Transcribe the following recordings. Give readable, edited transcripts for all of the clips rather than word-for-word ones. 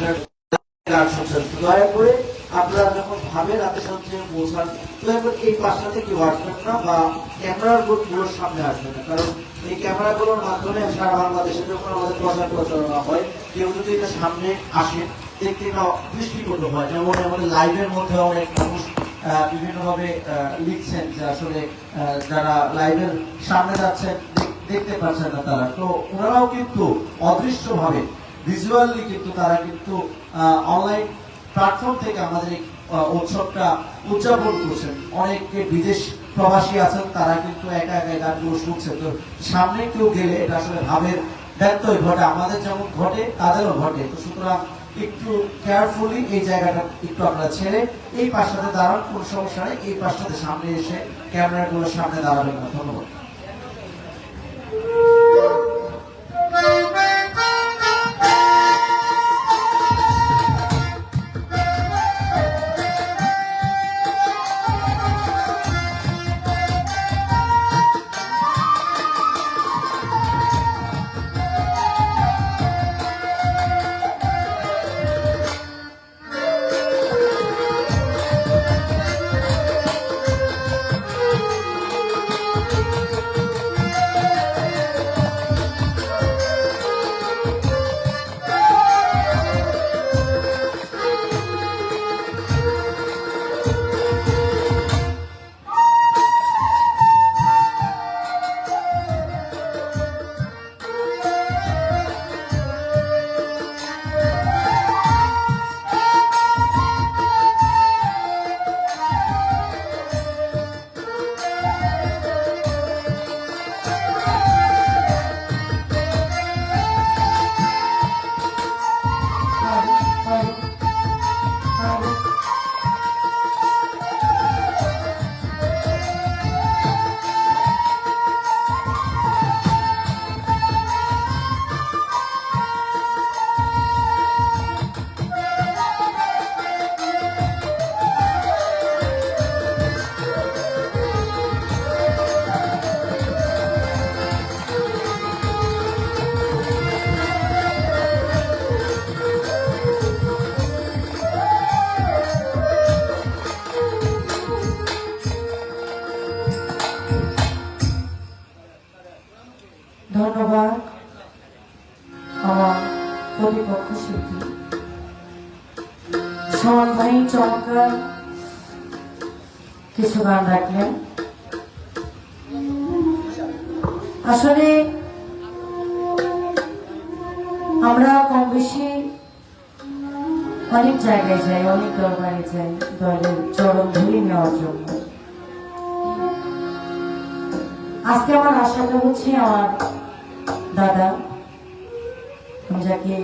গান শুনছেন, দয়া করে আপনারা যখন ভাবেন রাতে সঞ্চয়ে পৌঁছান, দয়া করে এই পাশটা থেকে আসবেন না বা ক্যামেরার গুলোর সামনে আসবেন না, কারণ এই ক্যামেরাগুলোর মাধ্যমে সারা বাংলাদেশে যখন আমাদের প্রচার প্রচারণা হয়, কেউ যদি এটা সামনে আসে দেখতে না দৃষ্টিকট হয়। যেমন আমাদের লাইভের মধ্যে অনেক মানুষ বিভিন্নভাবে লিখছেন যে আসলে যারা লাইভের সামনে যাচ্ছেন দেখতে পাচ্ছেন না তারা, তো ওনারাও কিন্তু অদৃশ্যভাবে ভিজুয়ালি কিন্তু তারা কিন্তু অনলাইন প্ল্যাটফর্ম থেকে আমাদের এই উৎসবটা উদযাপন করছেন। অনেকে বিদেশ প্রবাসী আছেন, তারা কিন্তু একা একা গানগুলো শুনছেন। তো সামনে কেউ গেলে এটা আসলে ভাবের ব্যত্যয় ঘটে, আমাদের যেমন ঘটে তাদেরও ঘটে। তো সুতরাং একটু কেয়ারফুলি এই জায়গাটা একটু আপনারা ছেড়ে এই পাশটাতে দাঁড়ান, কোনো সমস্যা নেই। এই পাশটাতে সামনে এসে ক্যামেরাগুলোর সামনে দাঁড়াবেন না। ধন্যবাদ। ধন্যবাদ আমার প্রতিপক্ষ শিল্পী সমান ভাই, চমৎকার কিছু গান রাখলেন। আসলে আমরা কম বেশি অনেক জায়গায় যাই, অনেক দরবারে যাই দলের চরম ধুলি নেওয়ার জন্য। আজকে আমার আশাটা হচ্ছে আমার দাদা, যাকে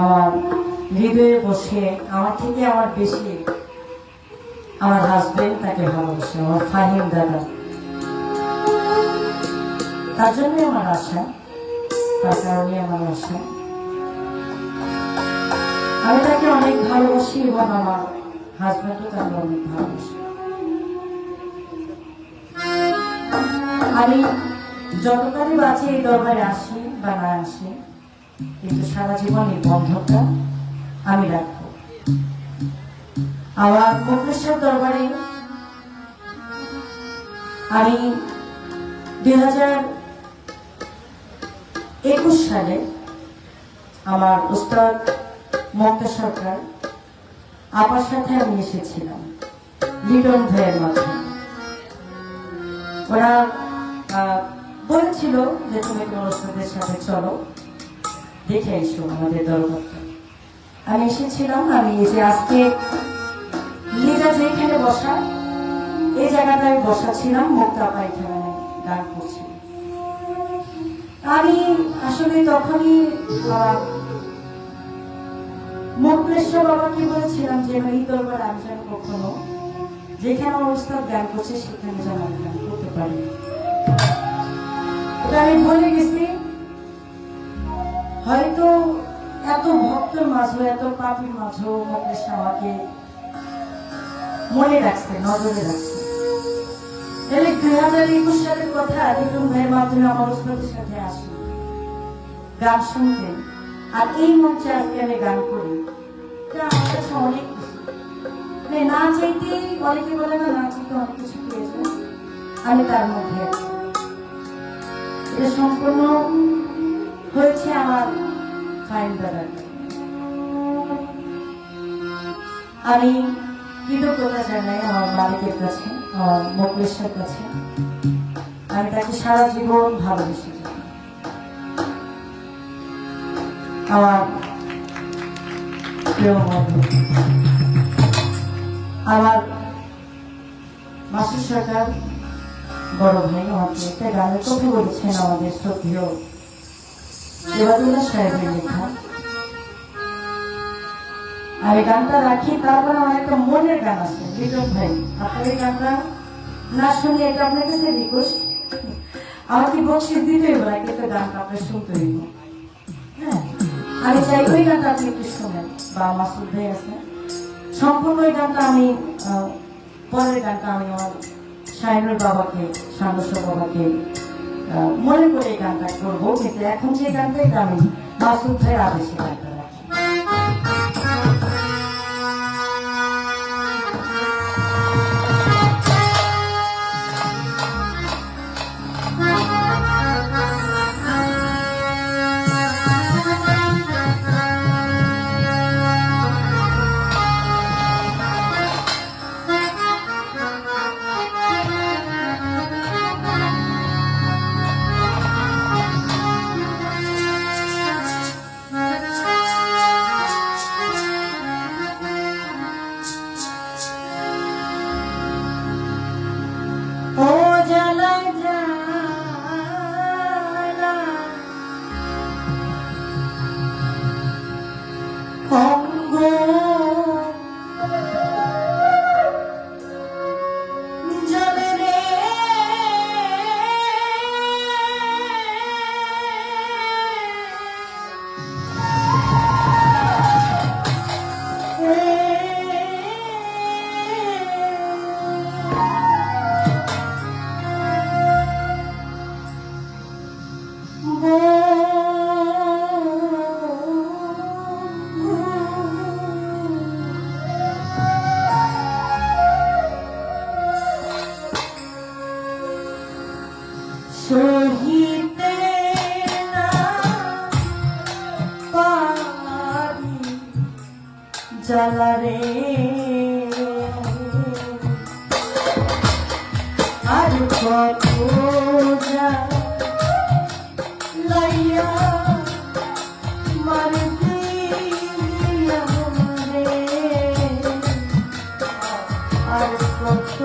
আমার হৃদয়ে বসে আমার থেকে আমার বেশি আমার হাজবেন্ড তাকে ভালোবাসে, আমার ফাহিম দাদা, তার জন্য আমার আশা, তার কারণে আমার আশা। আমি তাকে অনেক ভালোবাসি এবং আমার হাজবেন্ডও তাকে অনেক ভালোবাসে। আমি যতকালই বাঁচি এই দরবারে আসি বা না আসি, কিন্তু সারা জীবন এই বন্ধনটা আমি রাখবো। আমার মুক্তেশ্বর দরবারে আমি 2021 সালে আমার উস্তাদ মমতা সরকার আপার সাথে আমি এসেছিলাম লিটন ভাইয়ের মাধ্যমে। ওরা বলেছিল যে তুমি অনুষ্ঠানের সাথে চলো, দেখে এসো আমাদের দরবারটা। আমি এসেছিলাম। আমি এই যে আজকে লিজা যেখানে বসা, এই জায়গাটা আমি বসা ছিলাম, মুক্তা পায়খানা গান করছি। আমি আসলে তখনই মুক্তেশ্বর বাবাকে বলেছিলাম যে এই দরবার আমি যেন কখনো যেখানে অবস্থা গান করছে সেখানে যেন আমি গান করতে পারি। আমি বলে গেছি, হয়তো এত ভক্তের মাঝে, এত পাপির মাঝেও মুক্তেশ্বর আমাকে মনে রাখছে, নজরে রাখছে। 2021 সালের কথা, লিটন ভাইয়ের মাধ্যমে আমার উস্তাদের সাথে আসি গান শুনতে, আর এই মঞ্চে আজকে আমি গান করি। আমি তার মধ্যে আছি। এটা সম্পূর্ণ হয়েছে আমার ফাইন দ্বারা। আমি কৃতজ্ঞতা জানাই আমার মালিকের কাছে, আমার মোকলেশের কাছে। আমি তাকে সারা জীবন ভালোবেসে যাই। আমার প্রিয় বন্ধু, আমার মাসুদ সরকার বড় ভাই আমাকে একটা গানের কথা বলেছেন, আমাদের শ্রদ্ধেয় দেবাদুল্লাহ সাহেবের লেখা। আর এই গানটা রাখি, তারপর আমার একটা মনের গান আছে বিক্রম ভাই, আপনার এই গানটা না শুনলে এটা আপনার কাছে রিকোয়েস্ট, আমাকে বক্সে দিতে হবে, কিন্তু গানটা আপনার শুনতে হইব। হ্যাঁ, আমি চাই ওই গানটা আপনি একটু শোনেন, বা মাসুদ ভাই আছে সম্পূর্ণ ওই গানটা। আমি পরের গানটা আমি আমার শাহিনুর বাবাকে, সান্দস্য বাবাকে মনে করে এই গানটা করবো, কিন্তু এখন যে গানটা এটা আমি মাসুদ ভাইয়ের আদেশে গানটা রাখি। সহিতে না পারি জ্বালারে, আর কত লাইয়া মারতে রে, আর কত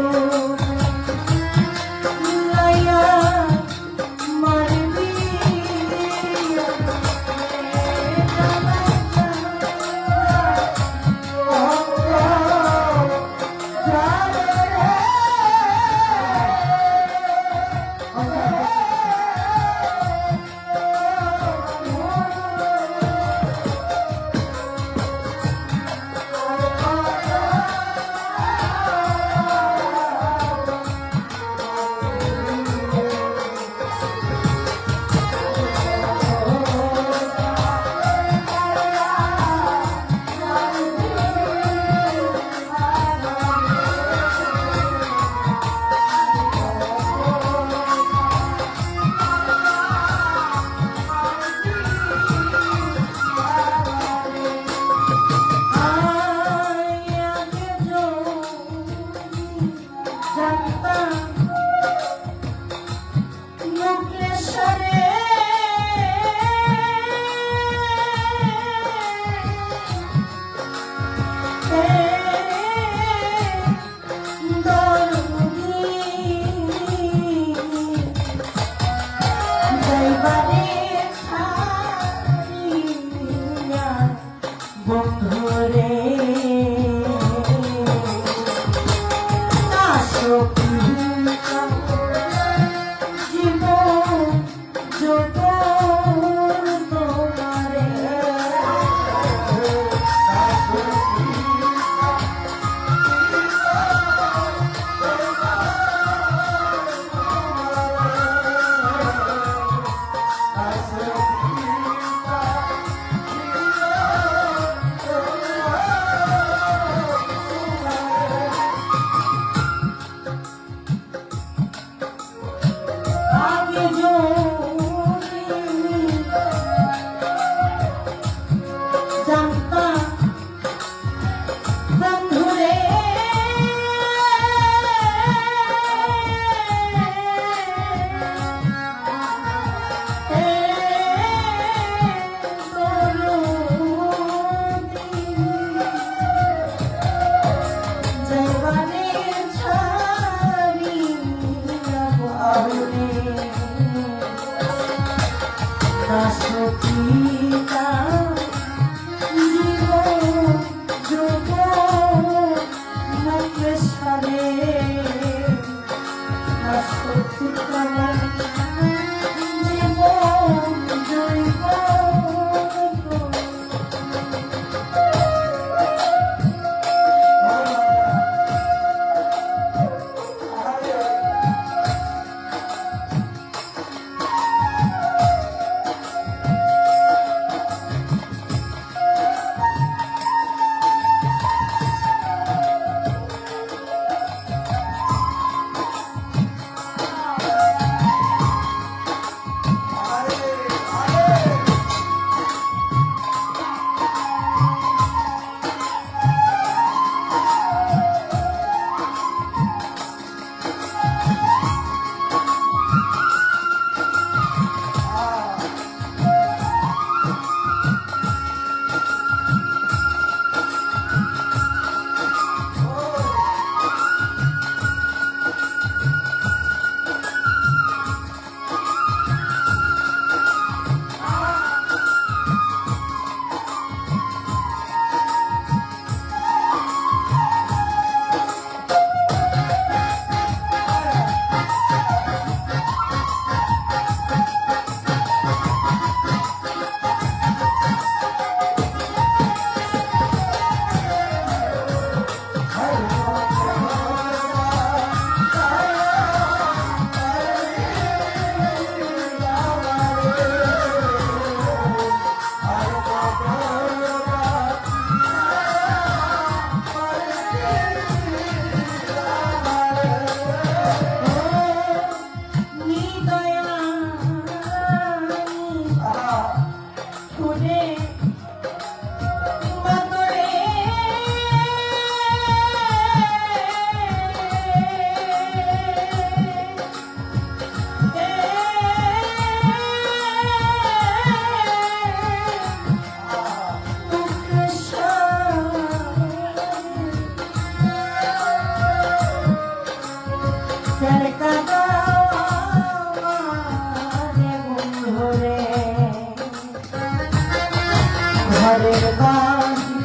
বাড়ি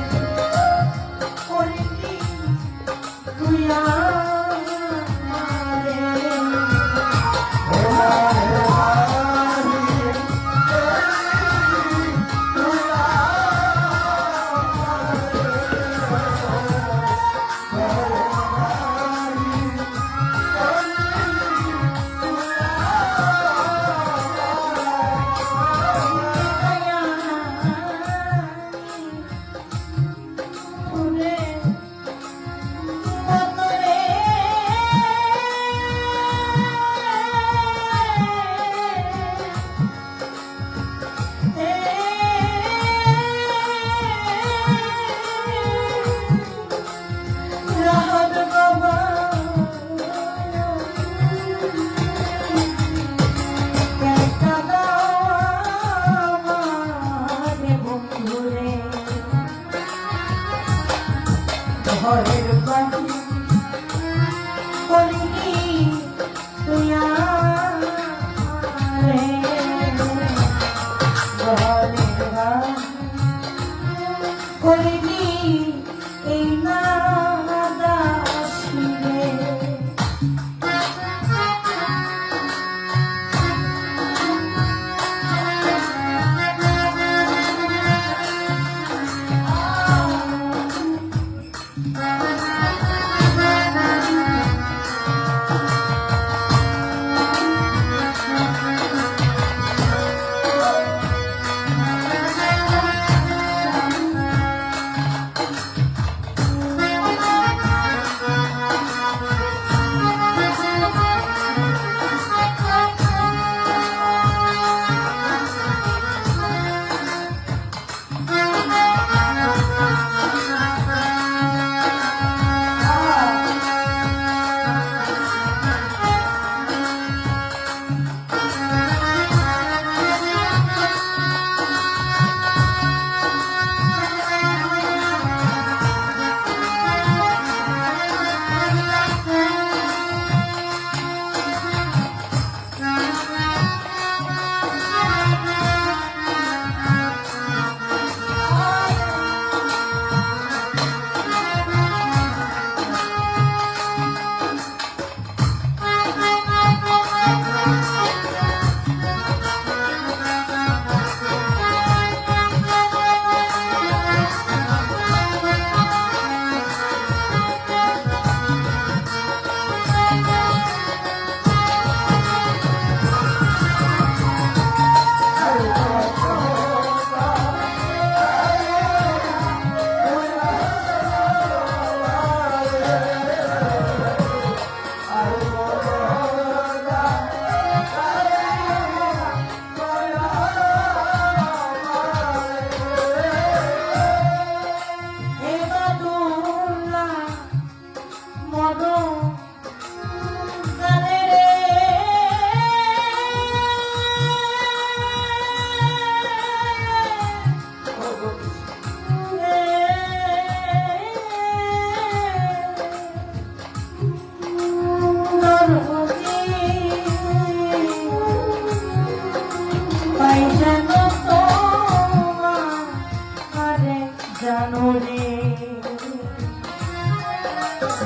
করলি তুই আমারে। ঘরের বাড়ি করলি তুই আমারে। ঘরের বাড়ি করলি এই নাদাসী রে।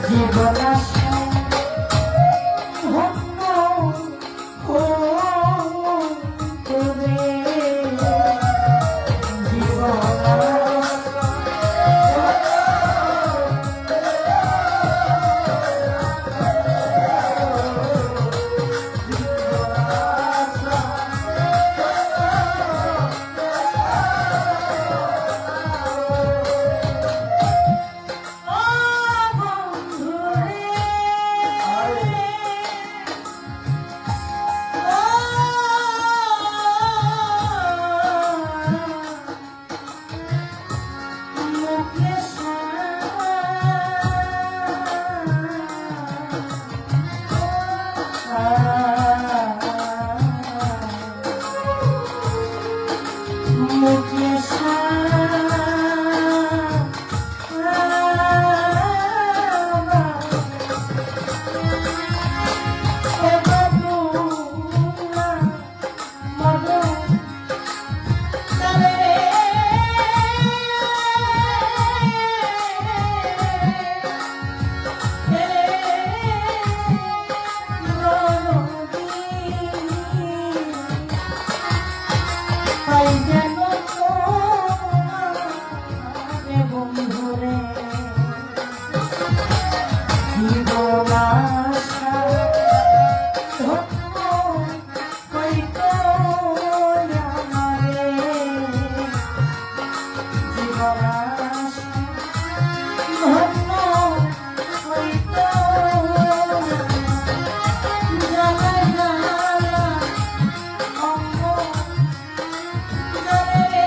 জীবন বন্ধুরে জীবন আশা ধন্য হইত আমারে জীবন আশা ধন্য হইত জ্বালা জ্বালা অঙ্গ জ্বলে রে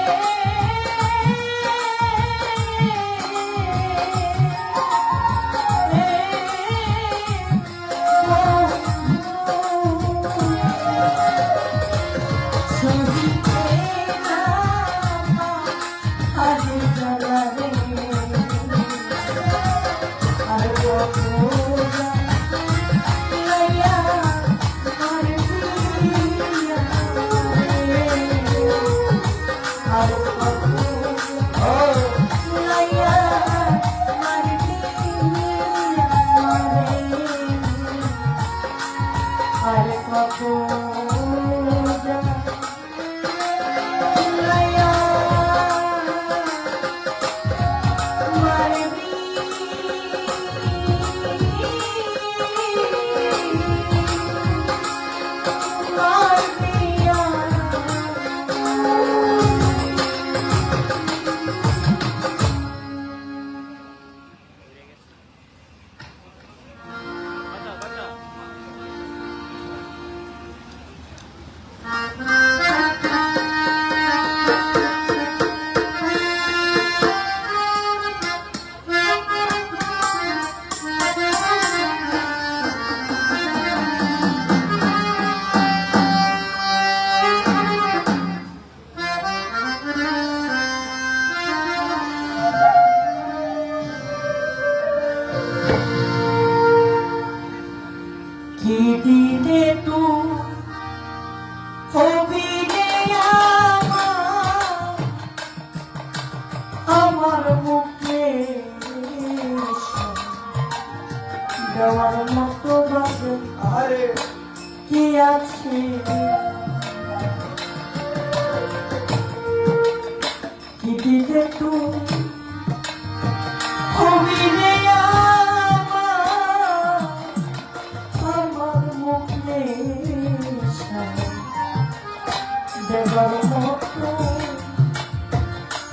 কি দিলে তু হবিলে আমার মুখে দেওয়ার মতো বাজে আরে কি আছে কি দিলে তু হবিলে আমার মুখে দেবার মতো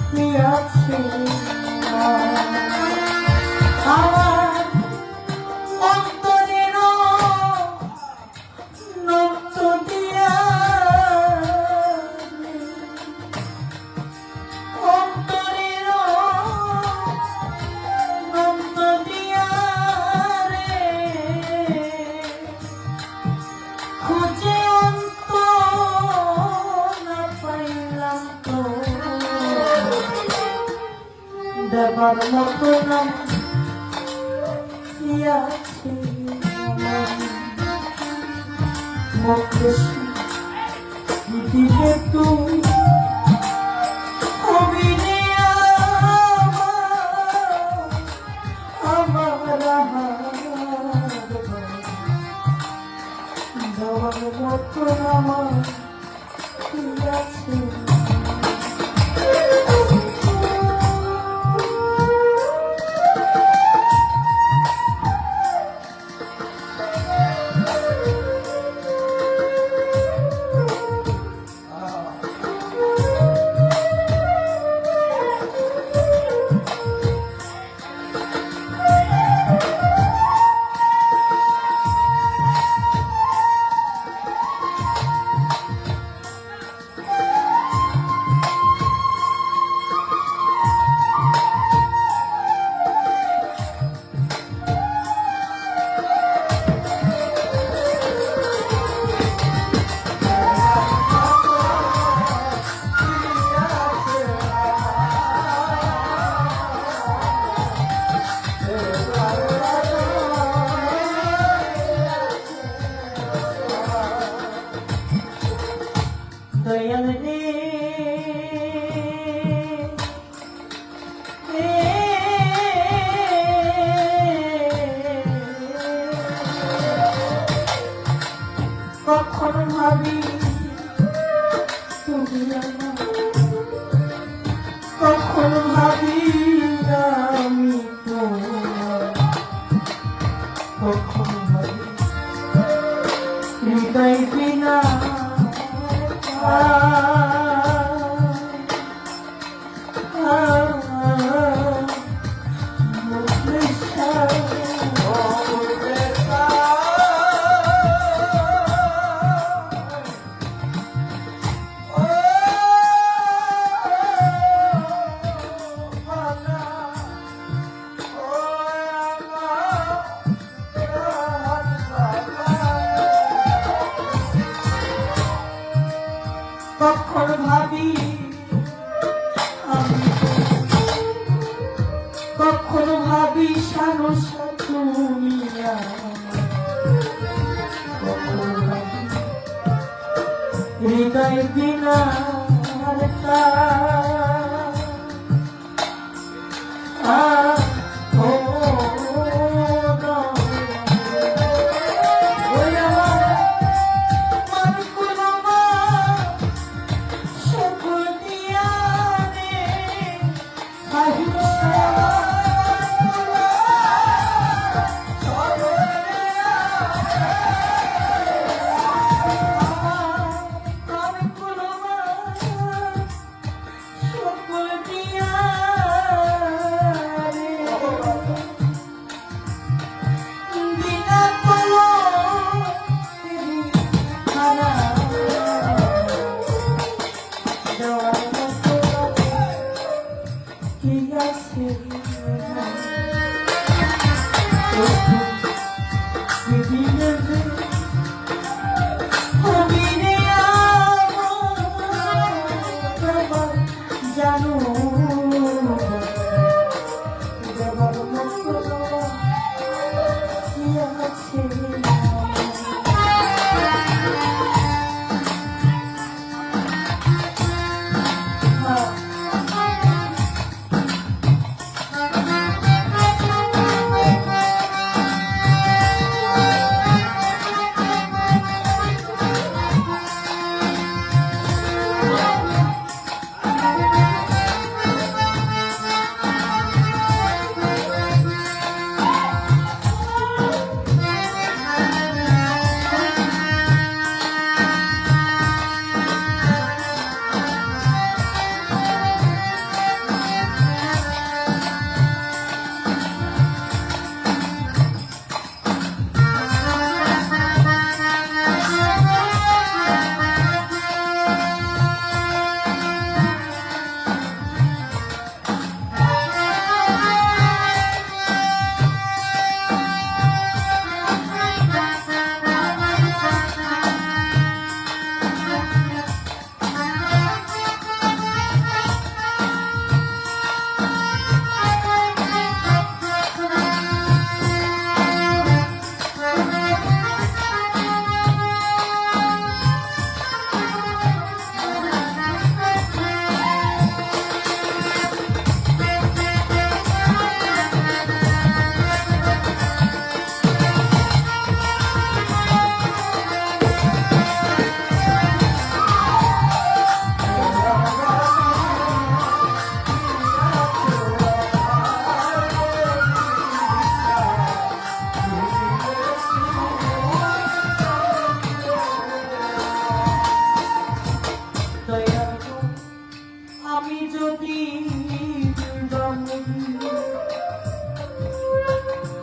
কি আছে আমার অন্তরের নক্ত দিয়া অন্তরের নক্ত দিয়া রে খুঁজে অন্ত না পাইলাম তো দেবার মতো নাম কি আছে মুখে দিলে তুমি অভিনে আমার দেওয়ার মতো আমার কি আছে মানুষ তুমি হৃদয় বিনা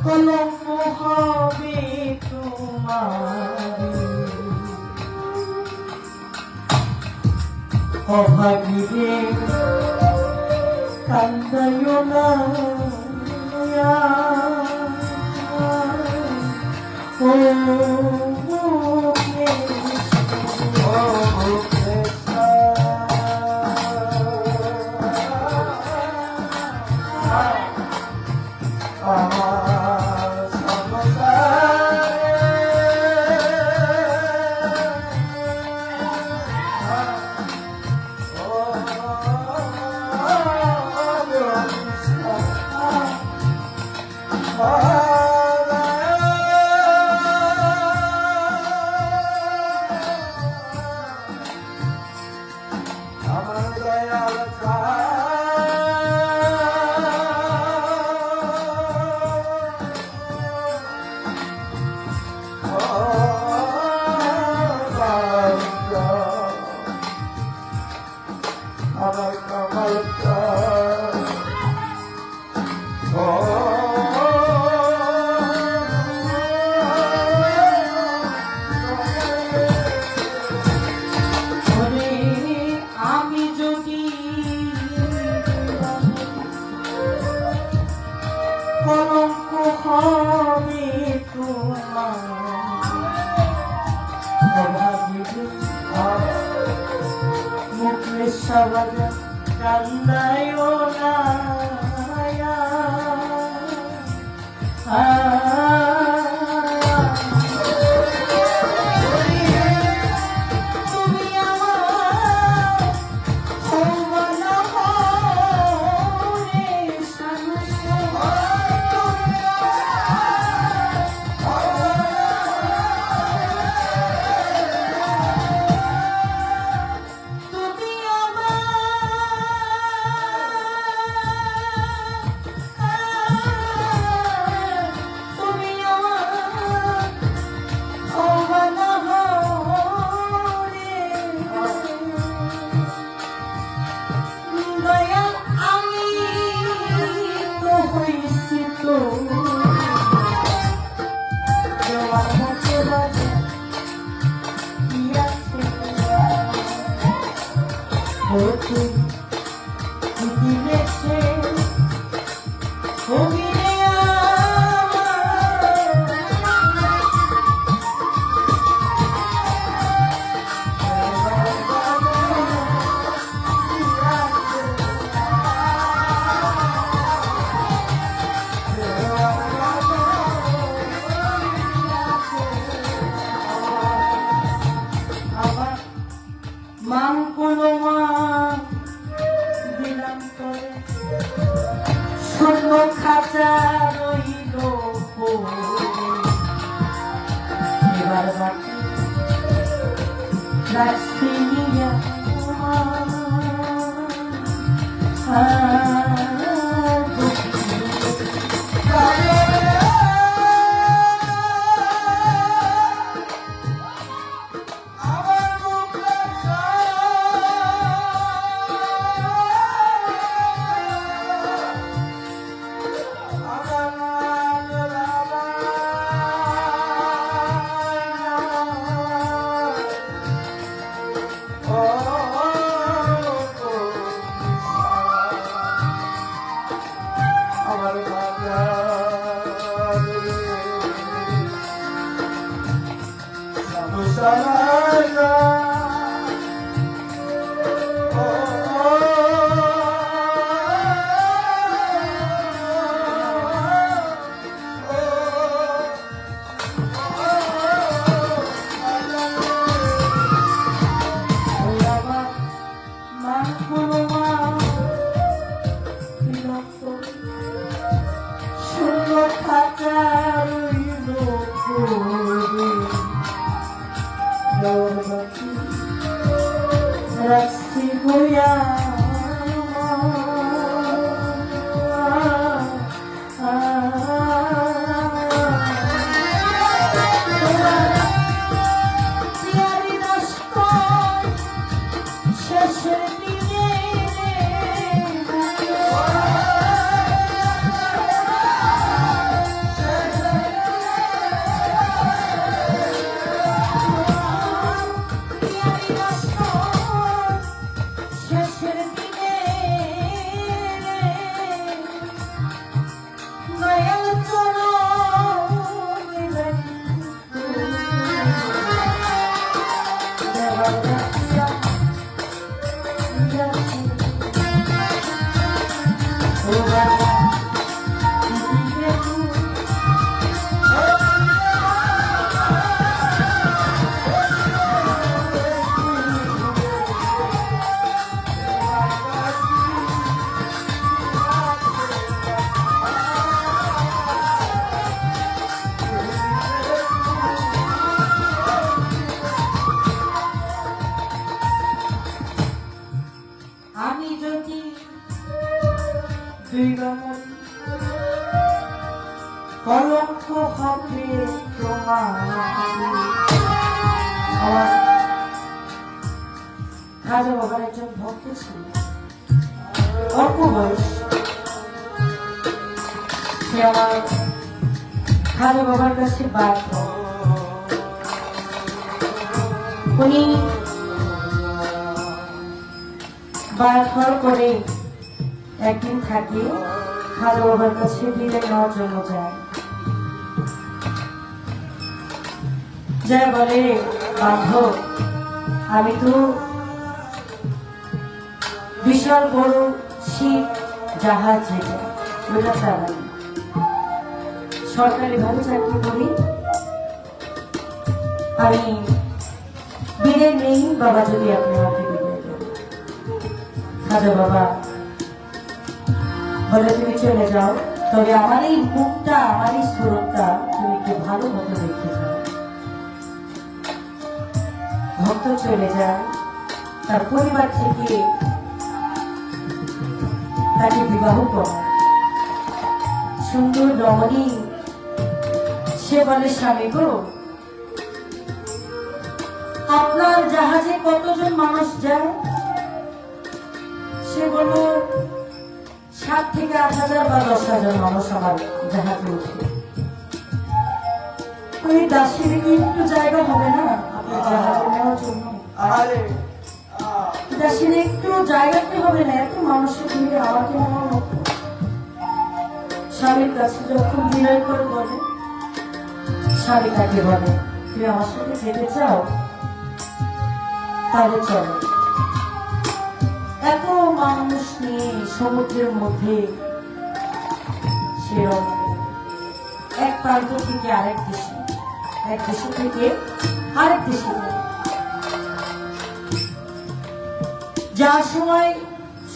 কলঙ্ক হবে তোমার অভাগীরে কান্দাইও না ও কলঙ্ক হবে তোমার মুখে সবাই কান্দায় না তুমি মান কোনো মান দিলাম করে শূন্য খাঁচা রইল পড়ে। এবার বাকি রাখছি নিয়া রাখছি বইয়া শেষের দিনে শেষের দিনে দয়াল আমি যদি দুই রকম কলঙ্ক হবে তোমার আমার খাজা বাবার একজন ভক্ত ছিল অল্প বয়স সে আমার খাজা বাবার কাছে বাধ্য উনি বারবার করে একদিন থাকে খাজা বাবার কাছে বিদায় নেওয়ার জন্য যায় যায় বলে বান্ধব আমি তো বিশাল বড় শিপ জাহাজ যেটা ওটা চালাই সরকারি ভাবে চাকরি করি আমি বিদায় নেই বাবা যদি আপনি আমাকে বিদায় দেন খাজা বাবা বলে তুমি চলে যাও তবে আমার এই মুখটা আমার এই সুরতটা তুমি একটু ভালো মতো দেখতে যাও ভক্ত চলে যায় তার পরিবার থেকে তাকে বিবাহ করে সুন্দর রমণী সে বলে স্বামী গো আপনার জাহাজে কতজন মানুষ যায় সে বলল 7 থেকে 8,000 বা 10,000 মানুষ আমার জাহাজে উঠে ওই দাসীর কি একটু জায়গা হবে না আপনার জাহাজে নেওয়ার জন্য দাসীর একটু জায়গা কি হবে না এত মানুষের ভিড়ে আমাকে নেওয়ার মতো স্বামীর কাছে যখন বিনয় করে বলে, স্বামী তাকে বলে, তুমি আমার সাথে যেতে চাও, তাহলে চলো। এত মানুষ নিয়ে সমুদ্রের মধ্যে সে রওনা দিল। এক প্রান্ত থেকে আরেক দেশে, এক দেশ থেকে আরেক দেশে যায়। যার সময়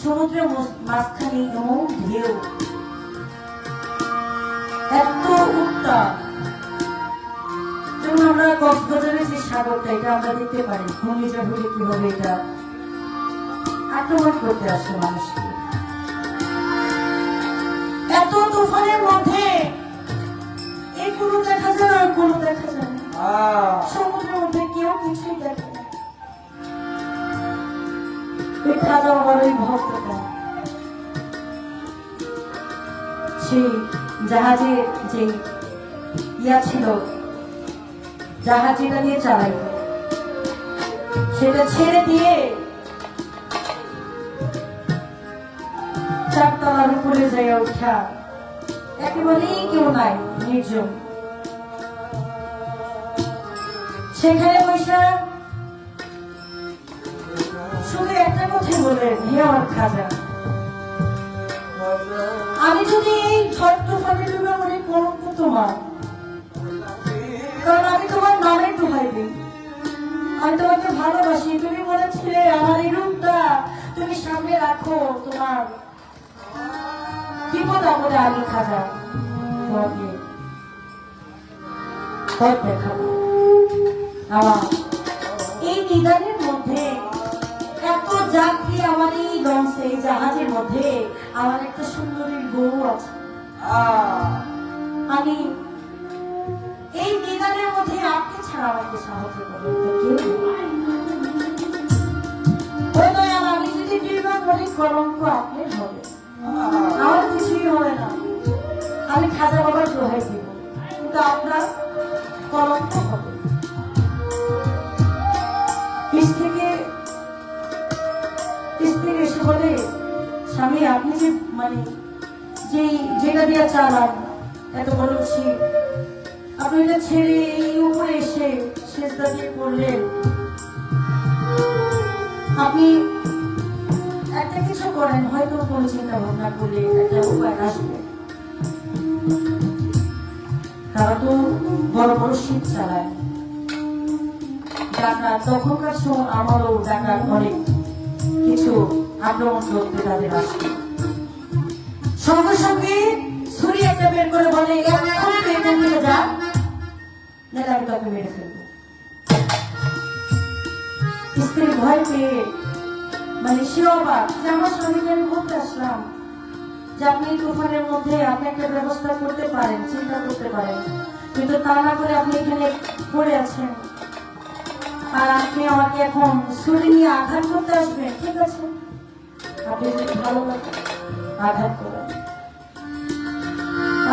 সমুদ্রের মাঝখানে এমন ঢেউ, এত উত্তাপ, যেমন আমরা কক্সবাজারের যে সাগরটা, এটা আমরা দেখতে পারি ঘূর্ণিঝড় হলে কিভাবে এটা আক্রমণ করতে আসে মানুষকে। এত তুফানের মধ্যে এই কোনো দেখা যায় আর কোনো দেখা যায় না। সমুদ্রের মধ্যে কেউ কিছুই দেখে না। এই খাজা বাবার ওই ভক্তটা সেই জাহাজে যে ইয়া ছিল, জাহাজ যেটা দিয়ে চালাই, সেটা ছেড়ে দিয়ে চারতলার উপরে যায় ওঠা, একেবারেই কেউ নাই, নির্জন। সেখানে বৈশা শুধু একটা কথাই বললেন, হে আমার খাজা, আমি যদি এই ঝড় তুফানে ডুবে মনে কলঙ্ক তোমার, কারণ আমি তোমার নামে দোহাই দিই, আমি তোমাকে ভালোবাসি। তুমি বলেছিলে আমার এই রূপটা তুমি সামনে রাখো, তোমার বিপদ আপদে আমি খাজা তোমাকে পথ দেখাবো। আমার এই নিদানের মধ্যে এত যাত্রী, আমার এই লঞ্চে, এই জাহাজের মধ্যে আমার একটা সুন্দরী বউ আছে। আমি এই নিদানের মধ্যে আপনি ছাড়া আমাকে সাহায্য করবেন তো কেউ নেই। ওই দয়াল, আমি যদি বিবাহ করি কলঙ্ক আপনার হবে, আমার কিছুই হবে না। আমি খাজা বাবার দোহাই দিব, কিন্তু আপনার কলঙ্ক হবে। স্ত্রী এসে বলে, স্বামী আপনি যে মানে যেটা দিয়ে চালান এত বড় শিব, আপনি এটা ছেড়ে এই উপরে এসে সেজদা দিয়ে করলেন, আপনি একটা কিছু করেন, হয়তো কোনো চিন্তা ভাবনা করলে একটা উপায় আসবে। তারা তো বড় বড় শিব চালায়, ডাকাত, তখনকার সময় আমারও ডাকাত অনেক কিছু আক্রমণ করতে তাদের আসে। সঙ্গে সঙ্গে ছুরি একটা বের করে বলে, এখন এখান থেকে যা, নাহলে আমি তোকে মেরে ফেলবো। স্ত্রী ভয় পেয়ে মানে সে অবাক যে আমার স্বামীকে আমি বলতে আসলাম যে আপনি তুফানের মধ্যে আপনি একটা ব্যবস্থা করতে পারেন, চিন্তা করতে পারেন, কিন্তু তা না করে আপনি এখানে পড়ে আছেন, আর আপনি আমাকে এখন ছুরি নিয়ে আঘাত করতে আসবেন। ঠিক আছে, আপনি যদি ভালো লাগে আঘাত করেন।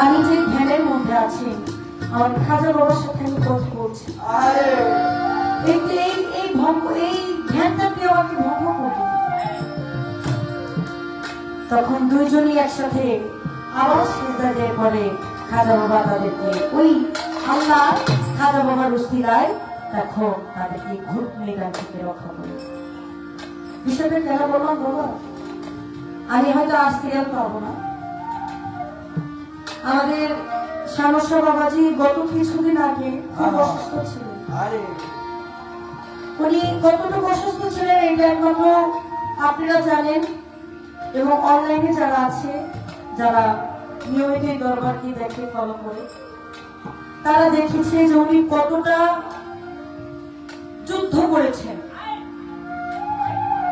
আমি যে ধ্যানের মধ্যে আছি, আমার খাজা বাবার সাথে আমি কথা বলছি, এই ধ্যানটা আপনি আমাকে ভঙ্গ করবেন। তখন দুইজনই একসাথে আবার সিজদা দিয়ে পরে খাজা বাবা তাদেরকে ওই আল্লাহ খাজা বাবার উসিলায় তখন তাদেরকে ঘুট ময়দান থেকে রক্ষা করে। বিষয়টা কেন বললাম বাবা, আমি হয়তো আজ থেকে পাবো না। আমাদের শ্যামস্বর বাবাজি গত কিছুদিন আগে খুব অসুস্থ ছিলেন। উনি কতটুকু অসুস্থ ছিলেন এটা একমাত্র আপনারা জানেন, এবং অনলাইনে যারা আছে, যারা নিয়মিত দরবারকে দেখে ফলো করে, তারা দেখেছে যে উনি কতটা যুদ্ধ করেছেন।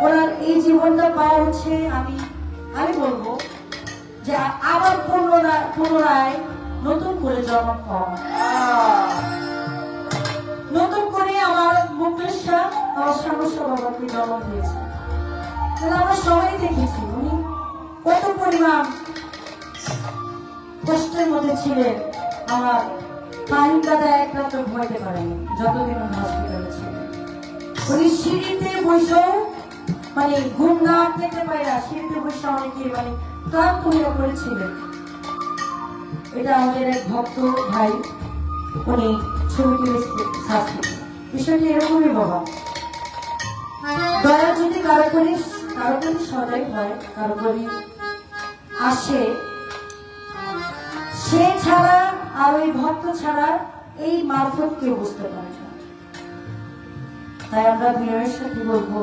ওনার এই জীবনটা পাওয়া হচ্ছে, আমি বলবো যে আবার পুনরায় নতুন করে জন্ম পাওয়া, নতুন করে আমার মুকেশ শাহ আমার সমস্যা বাবাকে জন্ম দিয়েছে। আমরা সবাই দেখেছি উনি কত পরিমাণ কষ্টের মধ্যে ছিলেন। আমার ফাহিম দাদা এক রাত্রে ঘুমাইতে পারেনি যতদিন উনি হসপিটালে ছিলেন। উনি সিঁড়িতে বসেও মানে ঘুম না পেতে পারে না, সিঁড়িতে বসে অনেকে মানে ক্লান্ত হয়ে পড়েছিলেন। এটা আমাদের এক ভক্ত ভাই, উনি ছবিটি ছাড়ছেন। বিষয়টি এরকমই বাবা, দয়া যদি কারো করে সদয় হয়, কারো করে আসে, সে ছাড়া আর ওই ভক্ত ছাড়া এই মারফত কেউ বুঝতে পারে না। তাই আমরা বিনয়ের সাথে বলবো,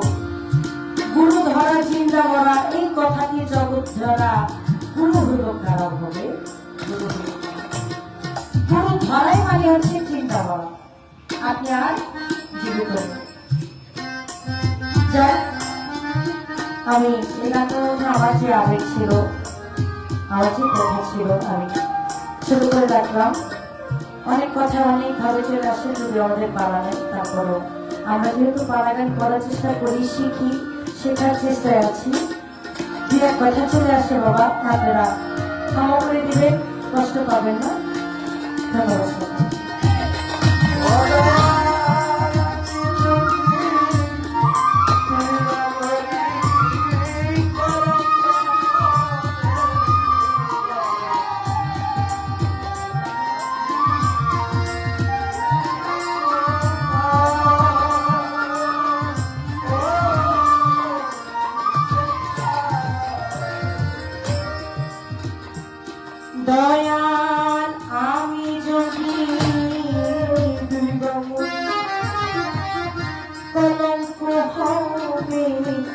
গুরু ধরা চিন্তা করা, এই কথাটি জগৎ ধরা, গুরু হইল কারা হবে, গুরু ধরাই মানে হচ্ছে চিন্তা করা। আপনি আর জীবিত যাই, আমি এটা তো আমার যে আবেগ ছিল, আমার যে কথা ছিল, আমি শুরু করে রাখলাম। অনেক কথা অনেক ভাবে চলে আসে, যদি আমাদের পালা নেই, তারপরও আমরা যেহেতু পালা গান করার চেষ্টা করি, শিখি, শেখার চেষ্টায় আছি। দু এক কথা চলে আসে বাবা, আপনারা ক্ষমা করে দিবেন, কষ্ট পাবেন না। ধন্যবাদ। দয়াল আমি যদি কলঙ্ক হবে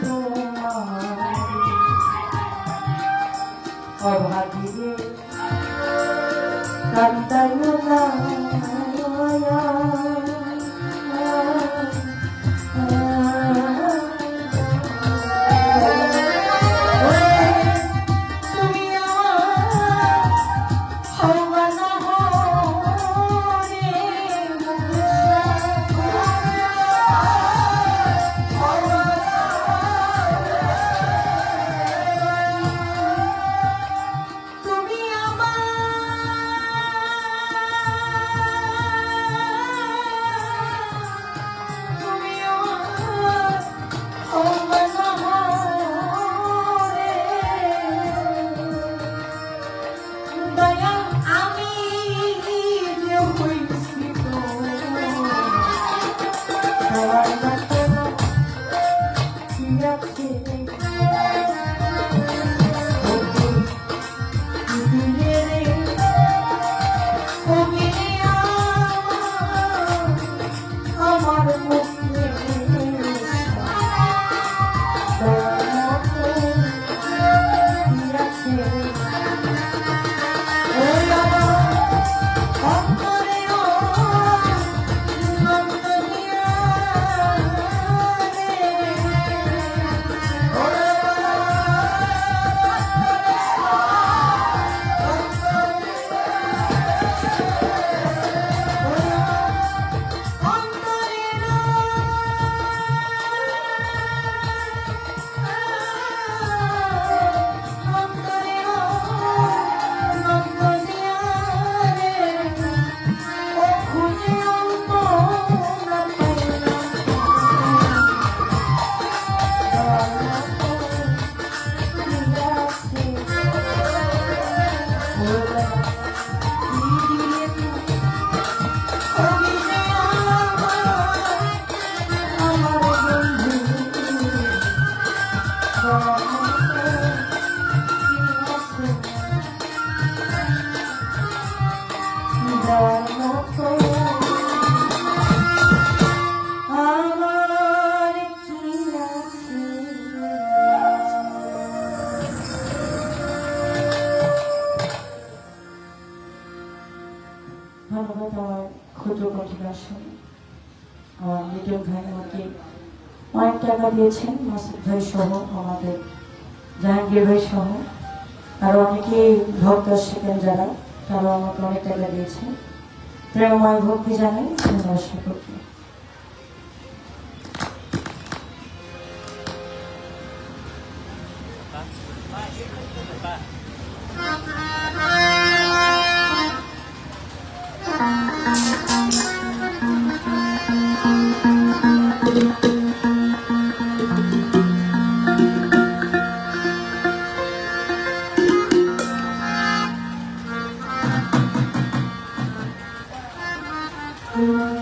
তোমার, অভাগীরে কান্দাইও না, ধন্যবাদ আমার ক্ষুদ্র কণ্ঠদাসন। আমার মিডিয়াম ভাই আমাকে অনেক টাকা দিয়েছেন, মাসুদ ভাই সহ, আমাদের জাহাঙ্গীর ভাই সহ, আর অনেকেই ভক্ত শেখেন যারা, তারা আমাকে অনেক টাকা দিয়েছেন। প্রেমময় ভক্তি জানাই ধন্যবাদ সকলকে।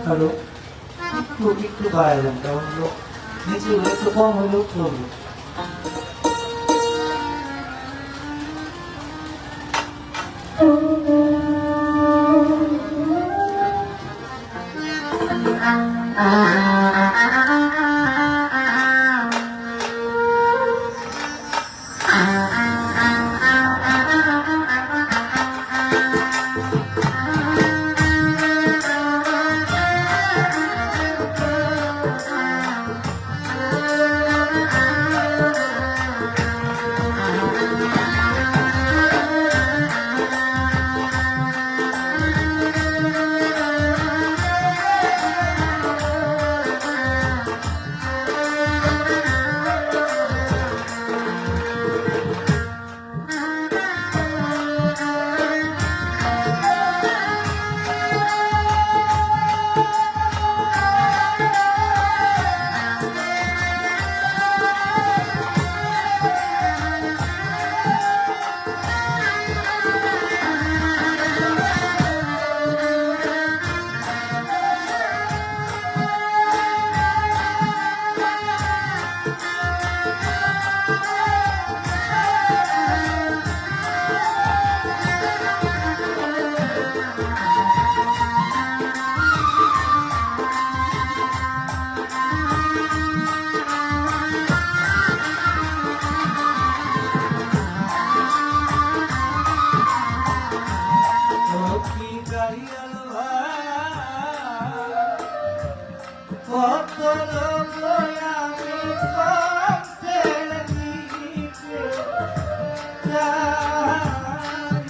হলো একটু একটু বাড়াই দেন, কারণ হলো নিচে একটু কম হলেও চলবে। কত লোক আমি পথের দিকে যাই,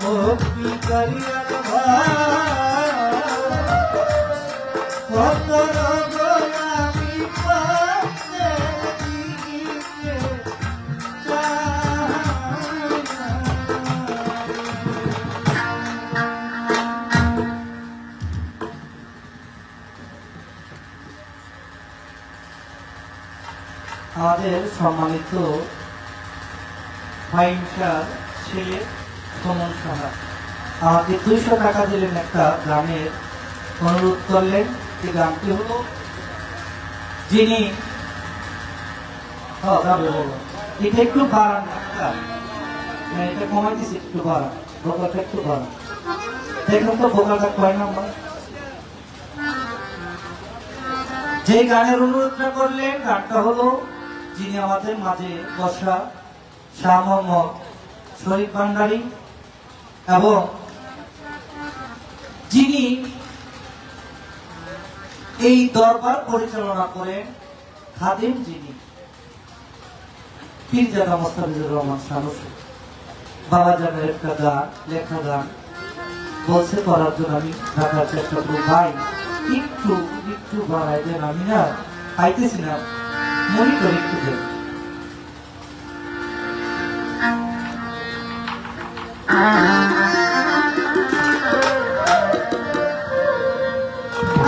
ও ভিখারিয়ার ভাই, কত লোক আমি পথের দিকে যাই। আমাদের সম্মানিত ভাইসার ছেলে কমল সাহা আমাকে 200 টাকা দিলেন, একটা গানের অনুরোধ করলেন। এই গানটি হলো যিনি এটা একটু বাড়ান, এটা কমাই দিচ্ছি, একটু বাড়ান, ভোকালটা একটু বাড়ান। দেখুন তো ভোকালটা কয় নাম্বার। যে গানের অনুরোধটা করলেন গানটা হলো যিনি আমাদের মাঝে বসা শাহ মোহাম্মদ শরীফ ভান্ডারী এবং যিনি এই দরবার পরিচালনা করেন খাদেম, যিনি পীরজাদা মোস্তাফিজুর রহমান শানুসি। বাবা জানের একটা গান, লেখা গান বলছে করার জন্য আমি ঢাকার চেষ্টা করি। ভাই একটু একটু বাড়াই দেন, আমি না পাইতেছি না, মনিটর একটু দেন।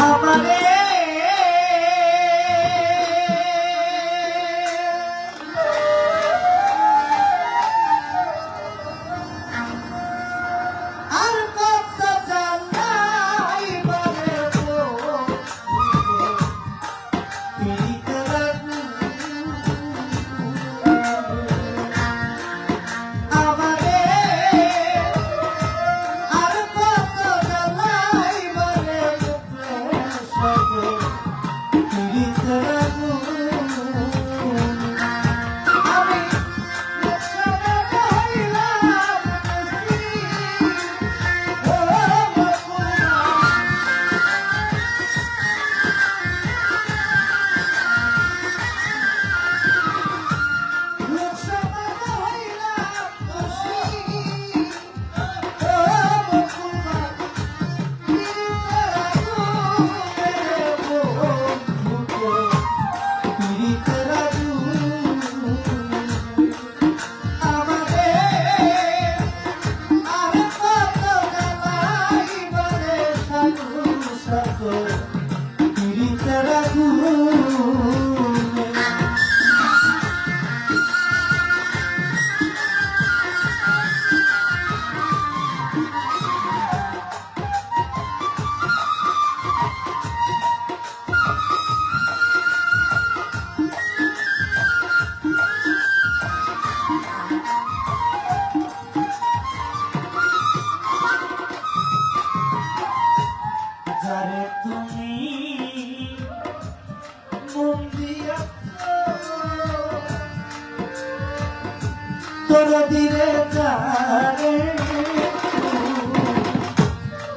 আমারে আর কত জানাই বলে পিড়িতে লাগু, আমারে যারে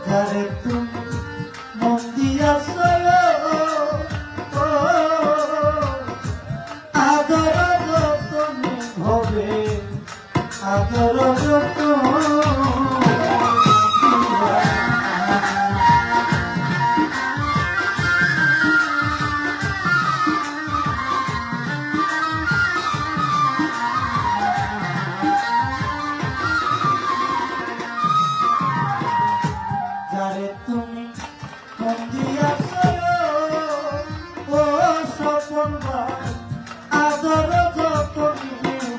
যারে তুমি মন দিয়াছ আদর যতন হবে আদর যতন যারে তুমি মন দিয়াছ ও স্বপন ভাই আদর যতনে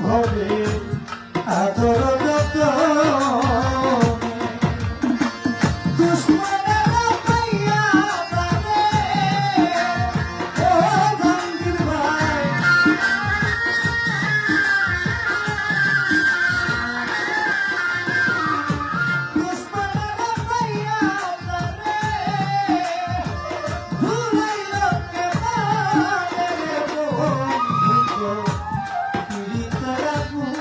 ভবে আদর যতনে দুশ্মনেরা পাইয়া পারে ও জাহাঙ্গীর ভাই দুশ্মনেরা পাইয়া পারে ভুলাইল কে পারে বন্ধু পীড়িতের আগুন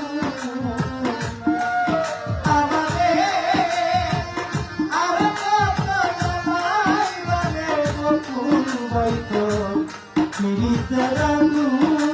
আমারে আর কত জমাইবারে বকুল বইতো পীড়িতের আগুন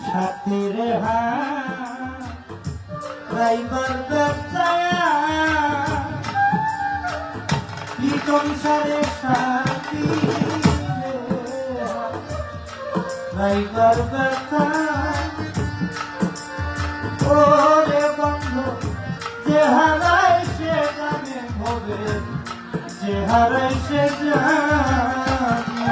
সাথীরে রাইবার ব্যবসায়া কি সংসারে শান্তি রাইবার ব্যবসা ওরে বন্ধু যে হারাই সে জানে হবে যে হারাই সে জানে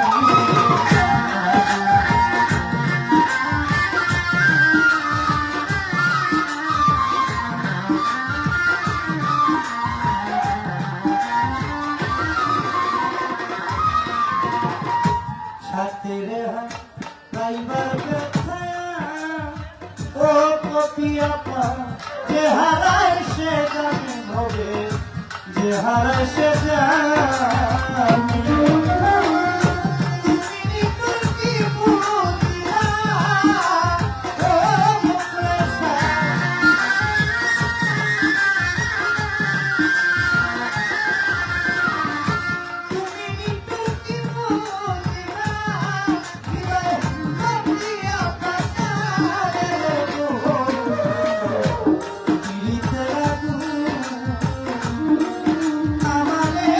সাথীরে রাইবার ব্যথা ও কপিয়া পা যে হারায় সে জানে হবে যে হারায় সে জানে তুমি তোর কি বুঝিয়া ও মুখলেশা তুমি তোর কি বুঝিয়া হৃদয় কাঁদিয়া কাঁদারে পীড়িতের আগুন আমারে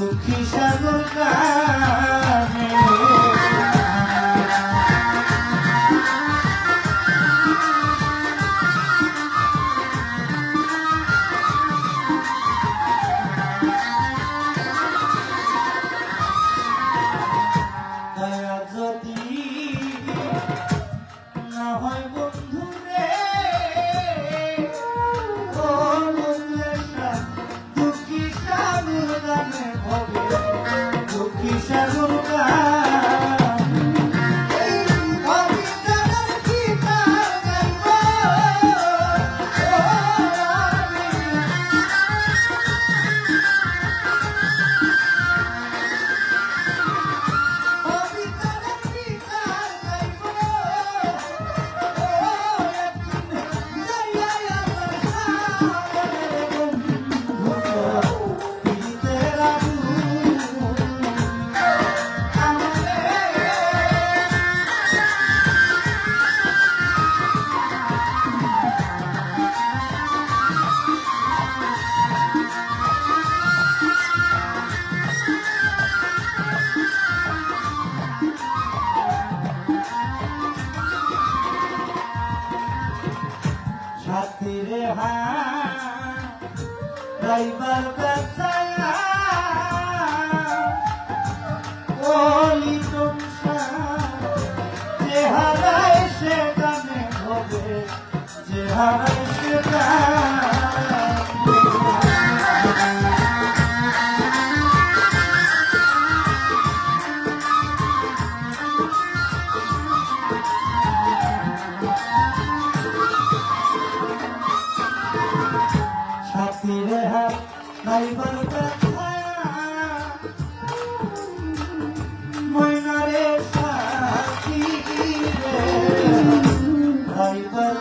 দুঃখী সাগর গানে দয়া যদি না হয় বন্ধু রে ও বন্ধু দুঃখী সাগর গানে হবে দুঃখী সাগর সাথীরে ড্রাইভার বেচায়া ওলি তুমসা যে হারায় সে গানে হবে যে হারায় সে সাথীরে ড্রাইভার ময়নারে সাথী রে ড্রাইভার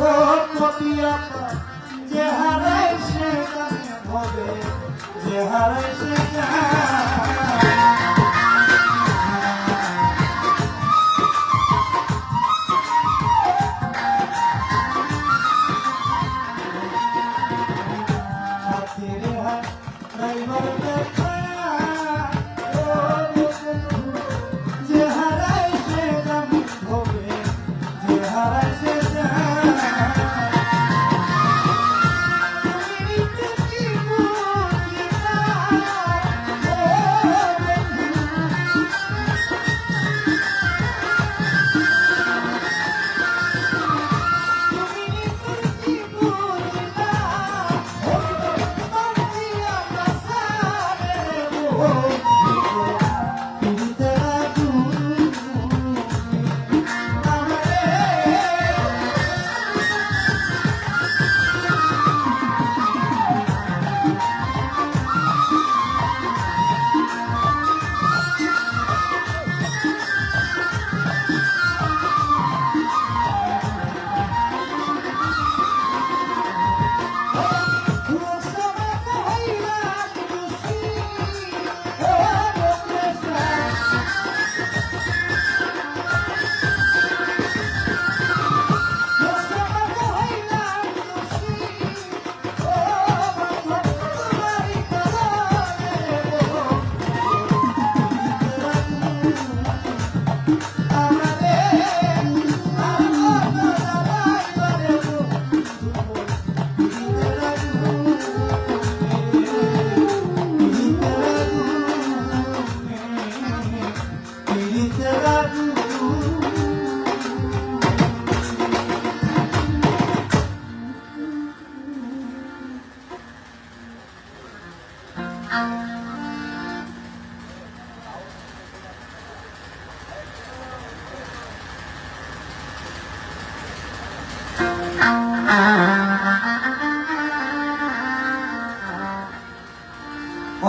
ও কপিয়া যে হারায় সে গানে হবে যে হারায় সে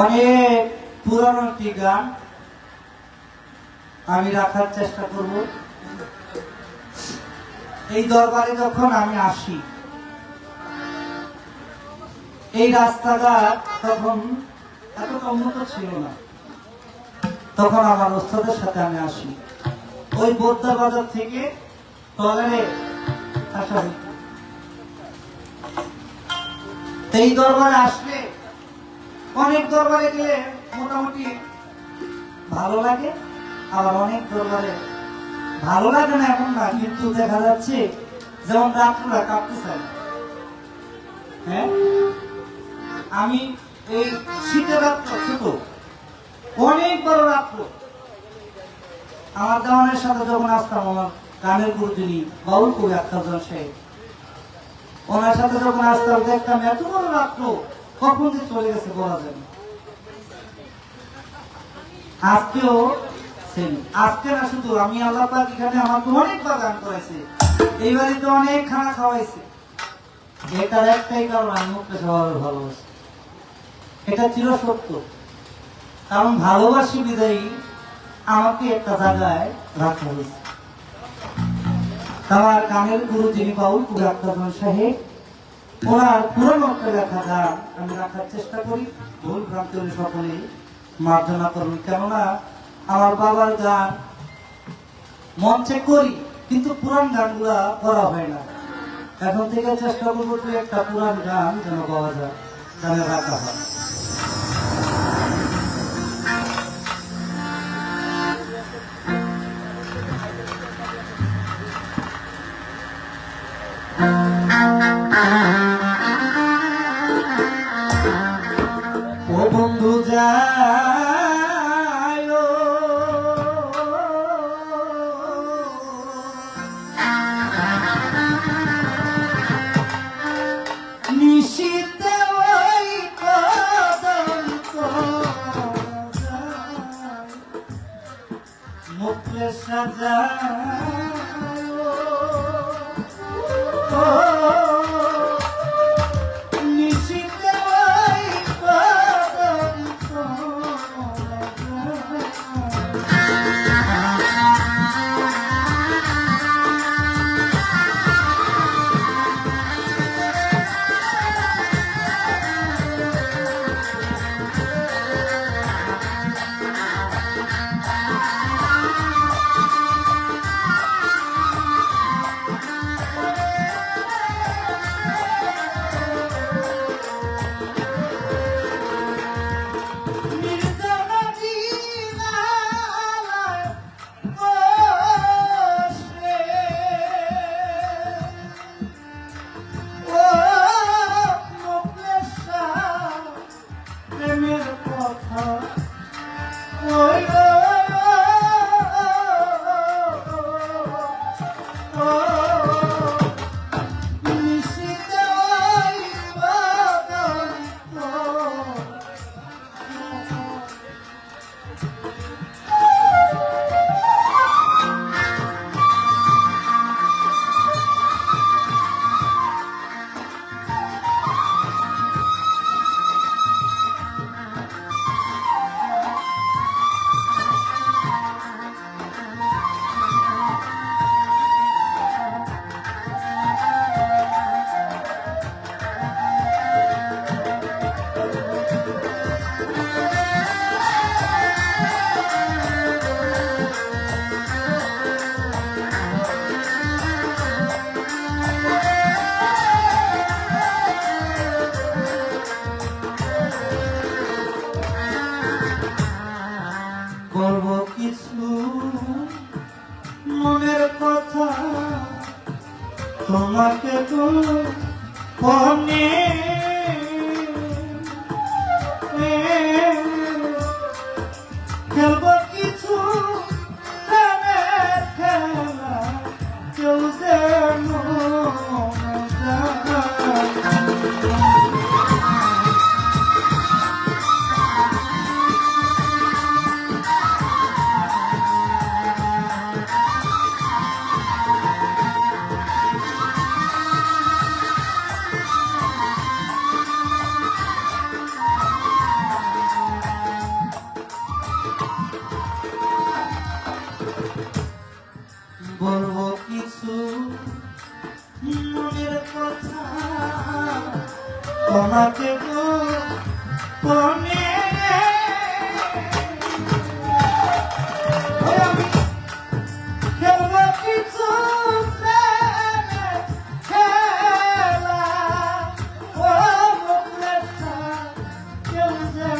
অনেক পুরানো একটি গান আমি রাখার চেষ্টা করব। এই দরবারে যখন আমি আসি, এই রাস্তাঘাট তখন এতটা উন্নত ছিল না। তখন আমার ওস্তাদের সাথে আমি আসি, ওই বোদ্দা বাজার থেকে টলারে আসা হইত। এই দরবারে আসলে অনেক দরবারে গেলে মোটামুটি ভালো লাগে, আবার অনেক দরবারে ভালো লাগে না এমন না, কিন্তু দেখা যাচ্ছে যেমন রাত্ররা কাঁপতে চায় না। হ্যাঁ, আমি এই শীতের রাত্র ছোট, অনেক বড় রাত্র আমার দেওয়ানের সাথে যখন আসতাম, আমার গানের গুরু যিনি বাউল কবি আখতার সাহেব, ওনার সাথে যখন আসতাম দেখতাম এত বড় রাত্র কখন যে চলে গেছে বলা যায় না। আজকেও সেম, আজকে না শুধু আমি, আল্লাহ পাক এখানে আমাকে অনেকবার গান করাইছে, এই বাড়িতে অনেক খানা খাওয়াইছে। এটার একটাই কারণ, আমি মুখটা সবার ভালোবাসি। এটা ছিল সত্য, কারণ ভালোবাসি বিদায়ী আমাকে একটা জায়গায় রাখা হয়েছে। আমার গানের গুরু যিনি বাউল কবি আখতার সাহেব, ওনার পুরনো একটা লেখা গান আমি রাখার চেষ্টা করি। ভুল ভ্রান্তি হলে সকলেই মার্জনা করুন, কেননা আমার বাবার গান মঞ্চে করি, কিন্তু পুরান গানগুলা করা হয় না। এখন থেকে চেষ্টা করবো তুই একটা পুরান গান যেন পাওয়া যায়, গানে রাখা হয়। ও বন্ধু যায় নিশীতে ওই কদম মুখে সাজায় বলবো কিছু মনের কথা তোমাকে তো মনে খেলবো কিছু প্রেমের খেলা, কেউ যেন বলবো কিছু মনের কথা তোমাকে মনে খেলবো কিছু প্রেমের খেলা, ও মুখলেখা কেউ যেন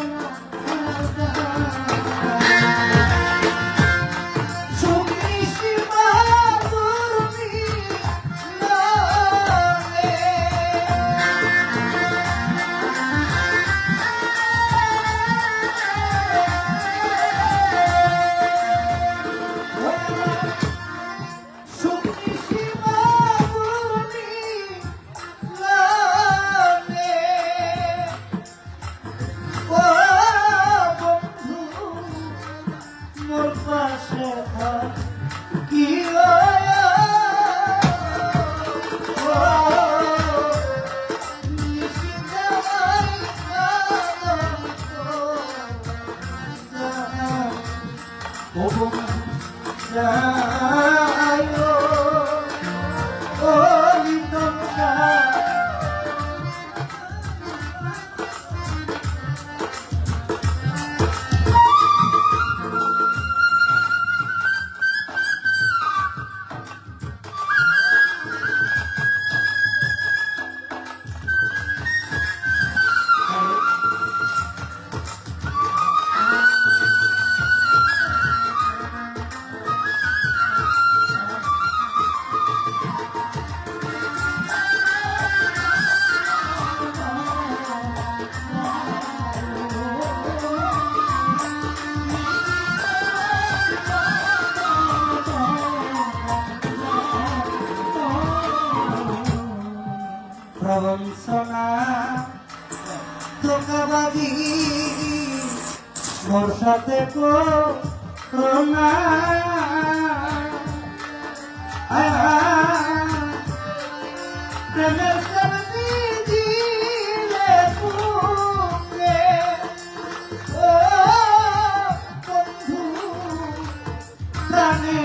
ও বন্ধু যাই ও লিটন যাই। প্রবঞ্চনা ধোঁকাবাজি মোর সাথে করোনা প্রেমের করবি দিলে বুকে ও বন্ধু প্রাণে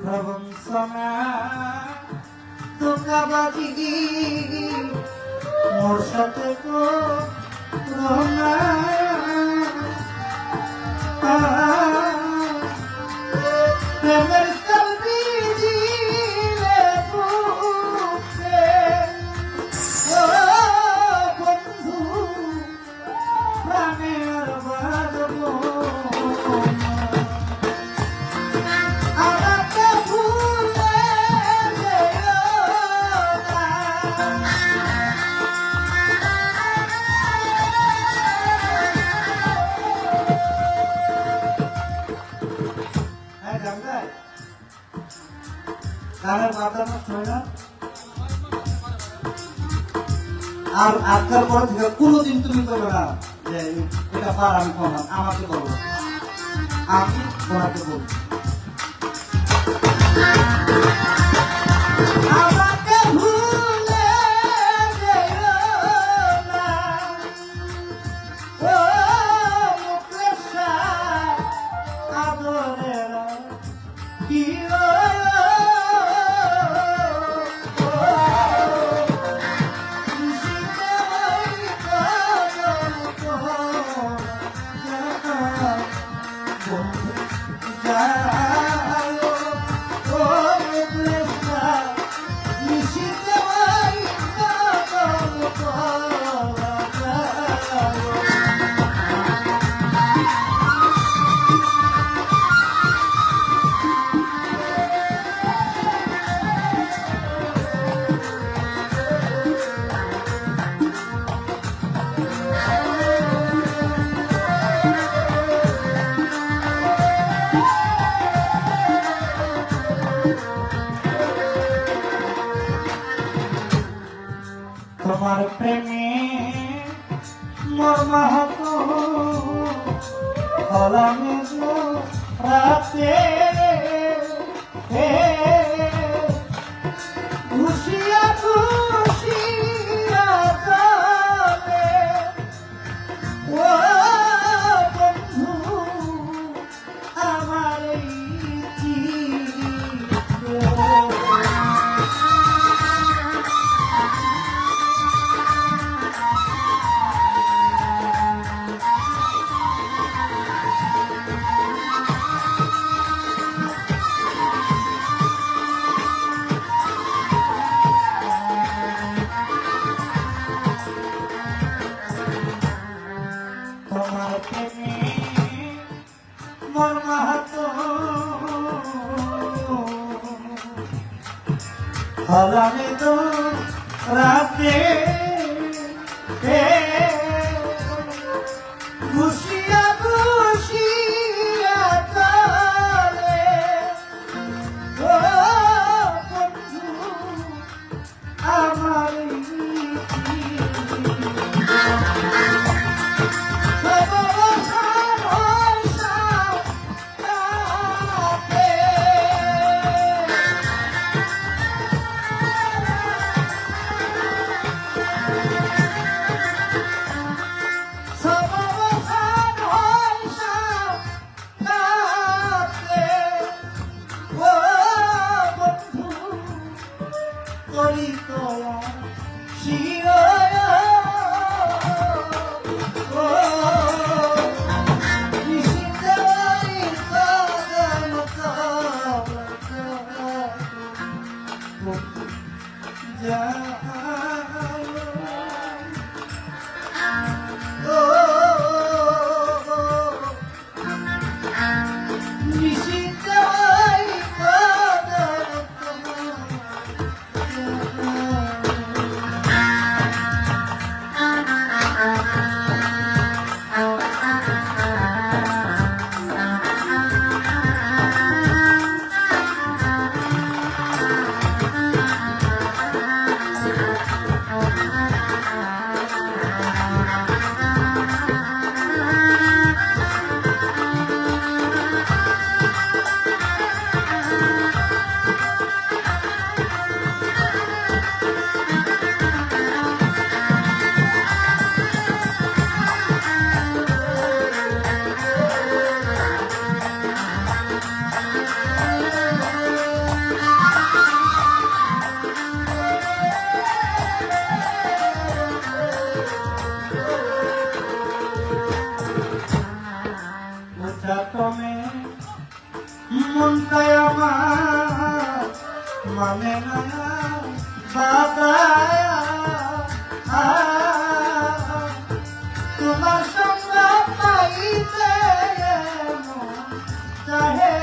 প্রবঞ্চনা ধোঁকাবাজি মোর সাথে করোনা প্রেমের করবি দিলে বুকে ও বন্ধু প্রাণের বাজবো আমাকে ভুলে যেও না। গাঙ্গায় গানের মাথা নষ্ট হয় না। আর আজকাল পরে থেকে কোনোদিন তুমি করবে না যে এটা পার আমি করলাম, আমাকে বলো, আমি তোমাকে বলবো। আমাকে ভুলে যেও না, ও মুখের সাথ আদরের হিরো। তোমার প্রেমে মোর মাহাত হলামে রাতে ঘুষিয়া ঘুষিয়া গালে ও বন্ধু আমার এই চিঠি। তোমার প্রেমে মোর মাহাত হলামে তো রাতে ঘুষিয়া ঘুষিয়া গালে ও বন্ধু মনটাই আমার মানে না বাদায়া তোমার সঙ্গ পাইতে চাহে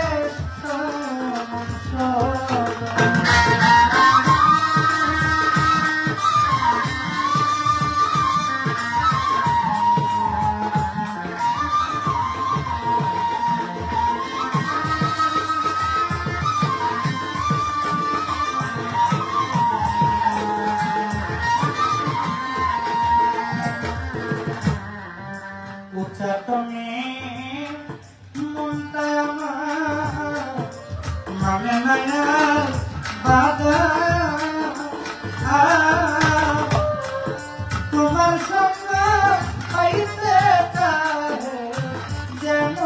উচ্চাটনে মনটা আমার মানে না বাধা তোমার সঙ্গ পাইতে চাহে যেন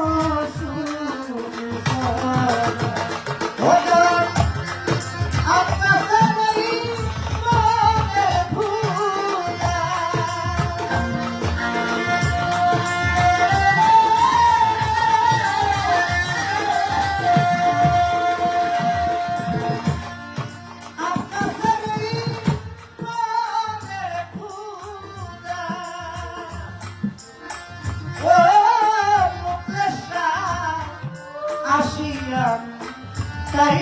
আসিয়ান তাই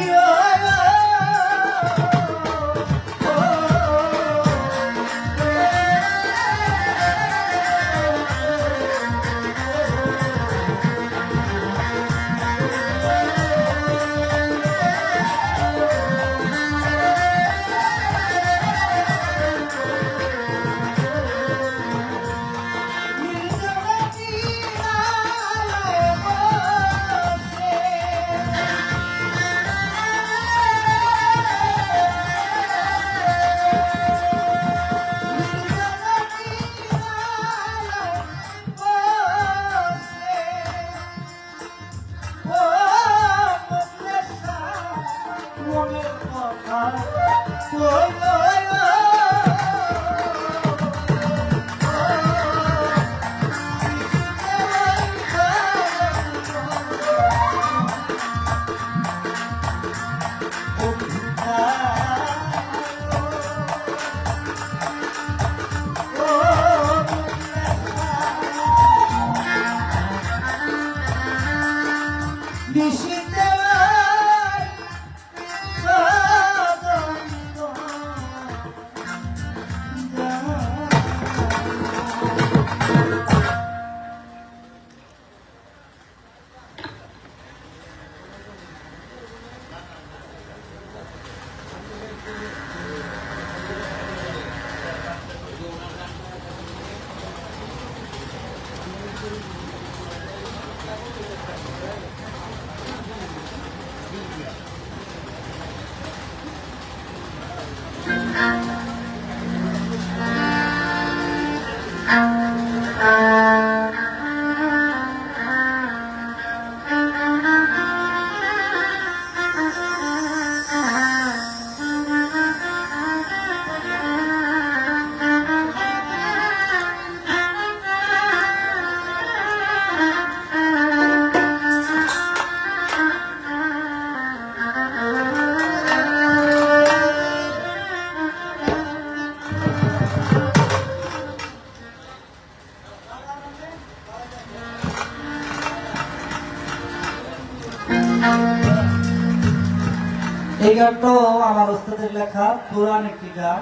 এই গানটাও আমার ওস্তাদের লেখা পুরান একটি গান,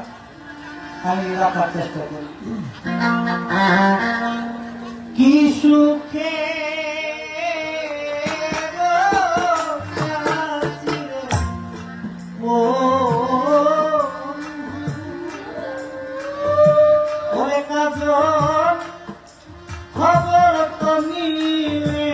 আমি রাখার চেষ্টা করি। কি সুখে ও ওরে কাজল খবর তো নিলে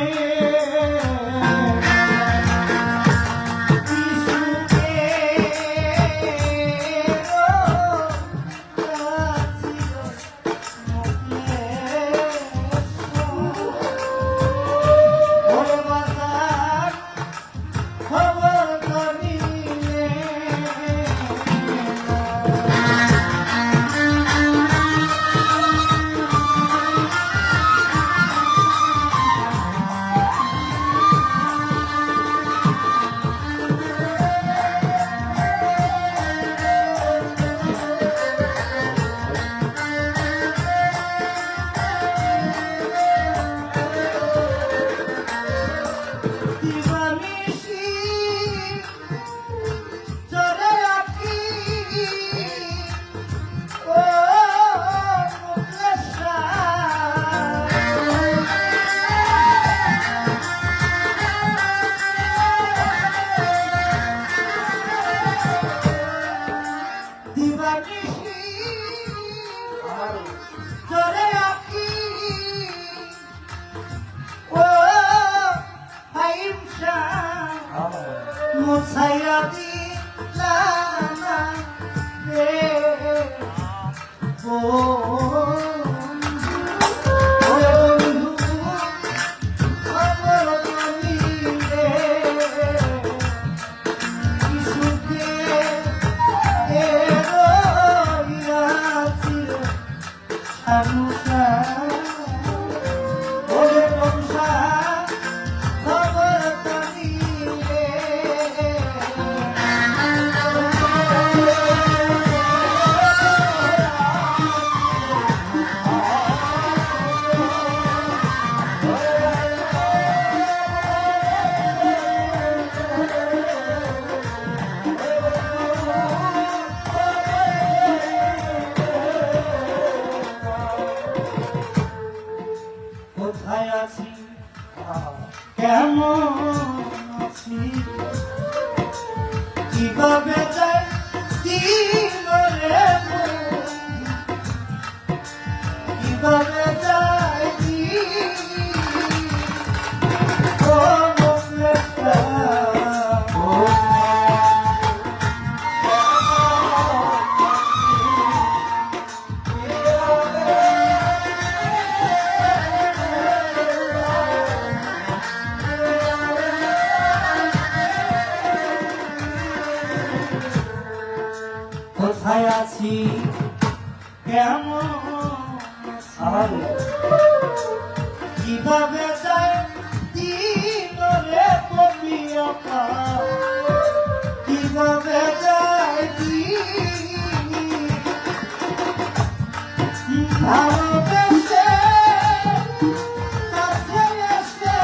মুছাইয়া দিলা না রে কোথায় আছি কেমন আছি কিভাবে যাই দিন রে কিভাবে যাই কোথায় আছি কেমন আছি কিভাবে যাই দিন রে কবিতা কিভাবে যাই ভালোবেসে কাছে এসে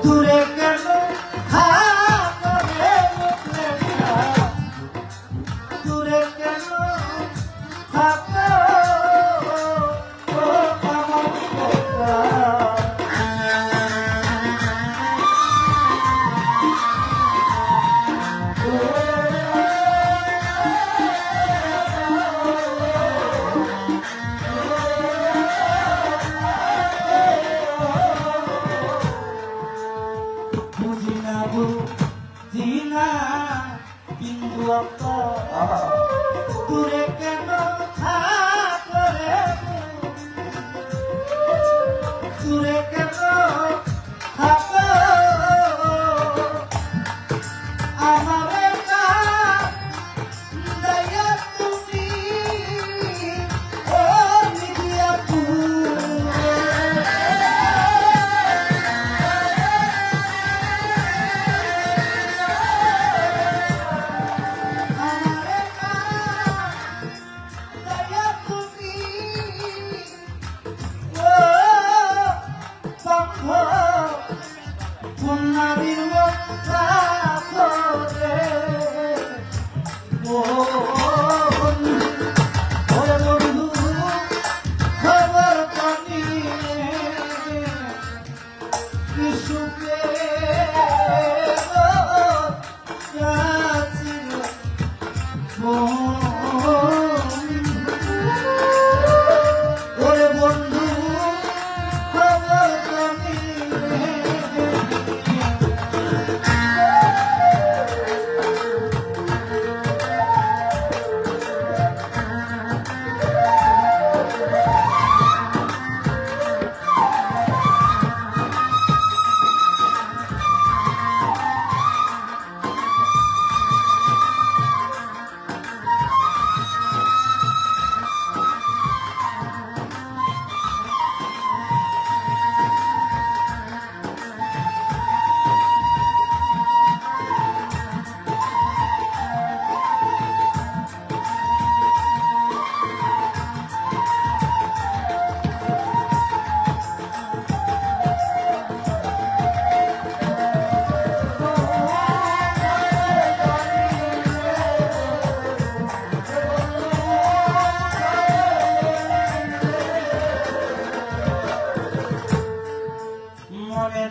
দূরে কেন দূরে কেন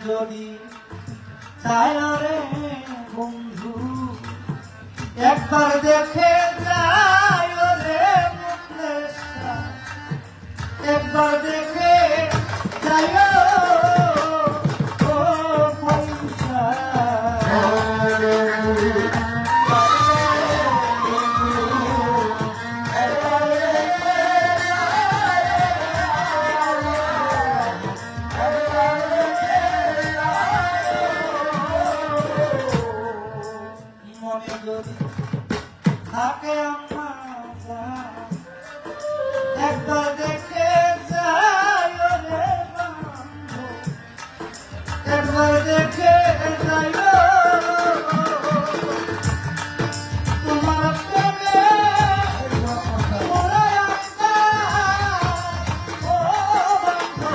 যদি চায় রে বন্ধু একবার দেখে যায় রে মুখলেশা, একবার দেখে যায় ও পয়সা। মনে যদি থাকে আমার জান, একবার দেখে যায় রে বন্ধু, একবার দেখে যায় তোমার প্রেমে মরে আত্মা, ও বন্ধু।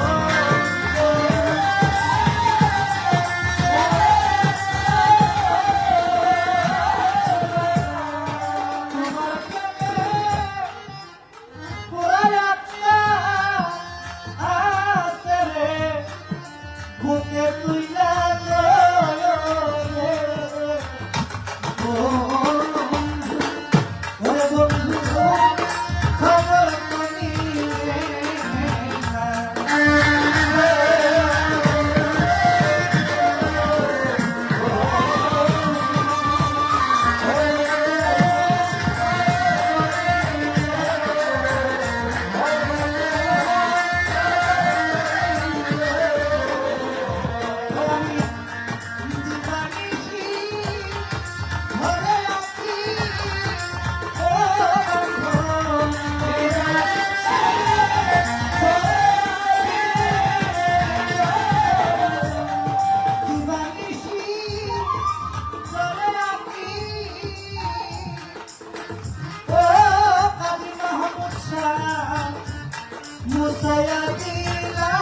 মুসায়া দিলা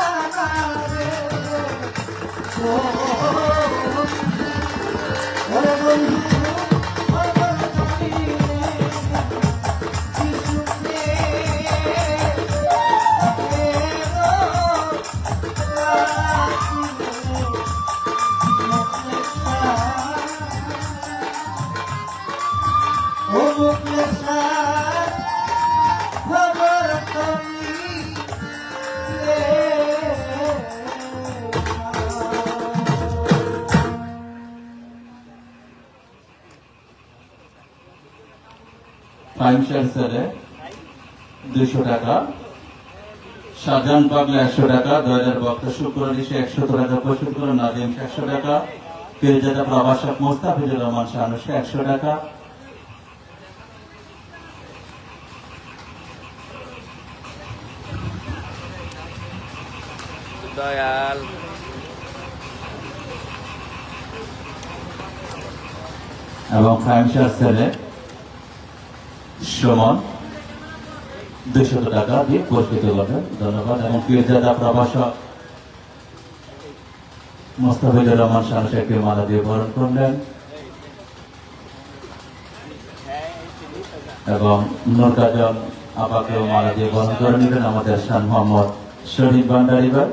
রে ও ওরে বন্ধু ও মুখলেশা খবর তুমি ফাইনান্সিয়াল সেলে 200 টাকা, শাহজাহান পাগলা 100 টাকা, 2000 বক্তা শুক্র ঋষি 100 টাকা পরিশোধ করে নাদিম 100 টাকা, ফিরজাদা প্রভাষক মোস্তাফিজুর রহমান শানুষকে 100 টাকা, দয়াল এবং ফাইনান্সিয়াল সেলে সুমন 200 টাকা দিয়ে পুরস্কৃত করবেন। ধন্যবাদ। এবং ফিরজাদা প্রভাষক মোস্তাফিজুর রহমান শানুষকে মালা দিয়ে বরণ করলেন এবং নূর কাজল আপাকেও মালা দিয়ে বরণ করে নিলেন। আমাদের শান মোহাম্মদ শরীফ ভান্ডারী ভাই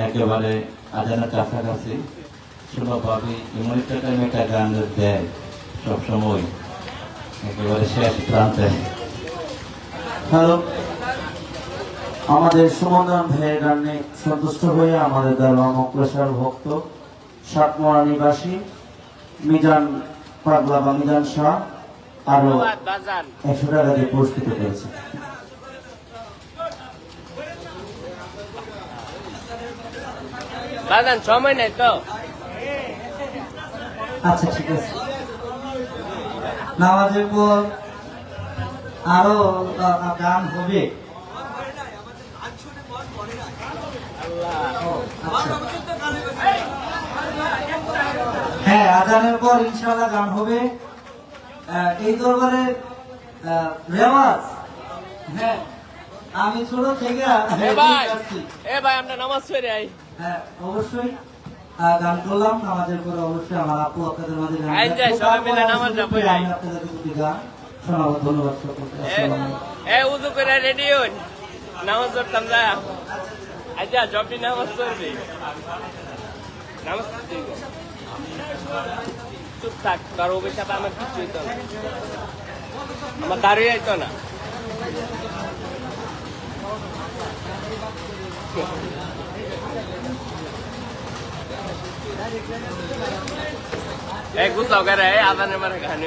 একেবারে আজানের কাছাকাছি সুলভভাবে এমন একটা টাইমে একটা গান দেয় সবসময় একেবারে শেষ প্রান্তে। হ্যালো, আমাদের সুমন ভাইয়ের গানে সন্তুষ্ট হয়ে আমাদের দরবার মকলেশার ভক্ত সাতমোড়া নিবাসী মিজান পাগলা বা মিজান শাহ আরো বাজান 100 টাকা দিয়ে পুরস্কৃত করেছে। বাজান সময় নাই তো আচ্ছা ঠিক আছে। নামাজের পর আরো গান হবে। আচ্ছা। হ্যাঁ, আজানের পর ইনশাআল্লাহ গান হবে। এই দরবারের রেওয়াজ, হ্যাঁ আমি ছোট থেকে ভাই আমরা নামাজ পড়ে আই। হ্যাঁ অবশ্যই গান করলাম। নামাজের পরে অবশ্যই আমার আপু আপনাদের মাঝে গান আই যাই, সবাই মিলে নামাজ পড়ে আই। আমি আপনাদের দুটি গান শোনাবো। ধন্যবাদ সকলকে। আসসালামু আলাইকুম। উজু করে রেডি হন, নামাজ পড়তাম যা। আচ্ছা জবি নামাজ পড়বি। নামাজ পড়তেই গো। চুপ থাক, তোর অভিশাপে আমার কিছু হইতো না, আমার দাঁড়িয়ে আইতো না। গুছাও করে আদানের মারে গান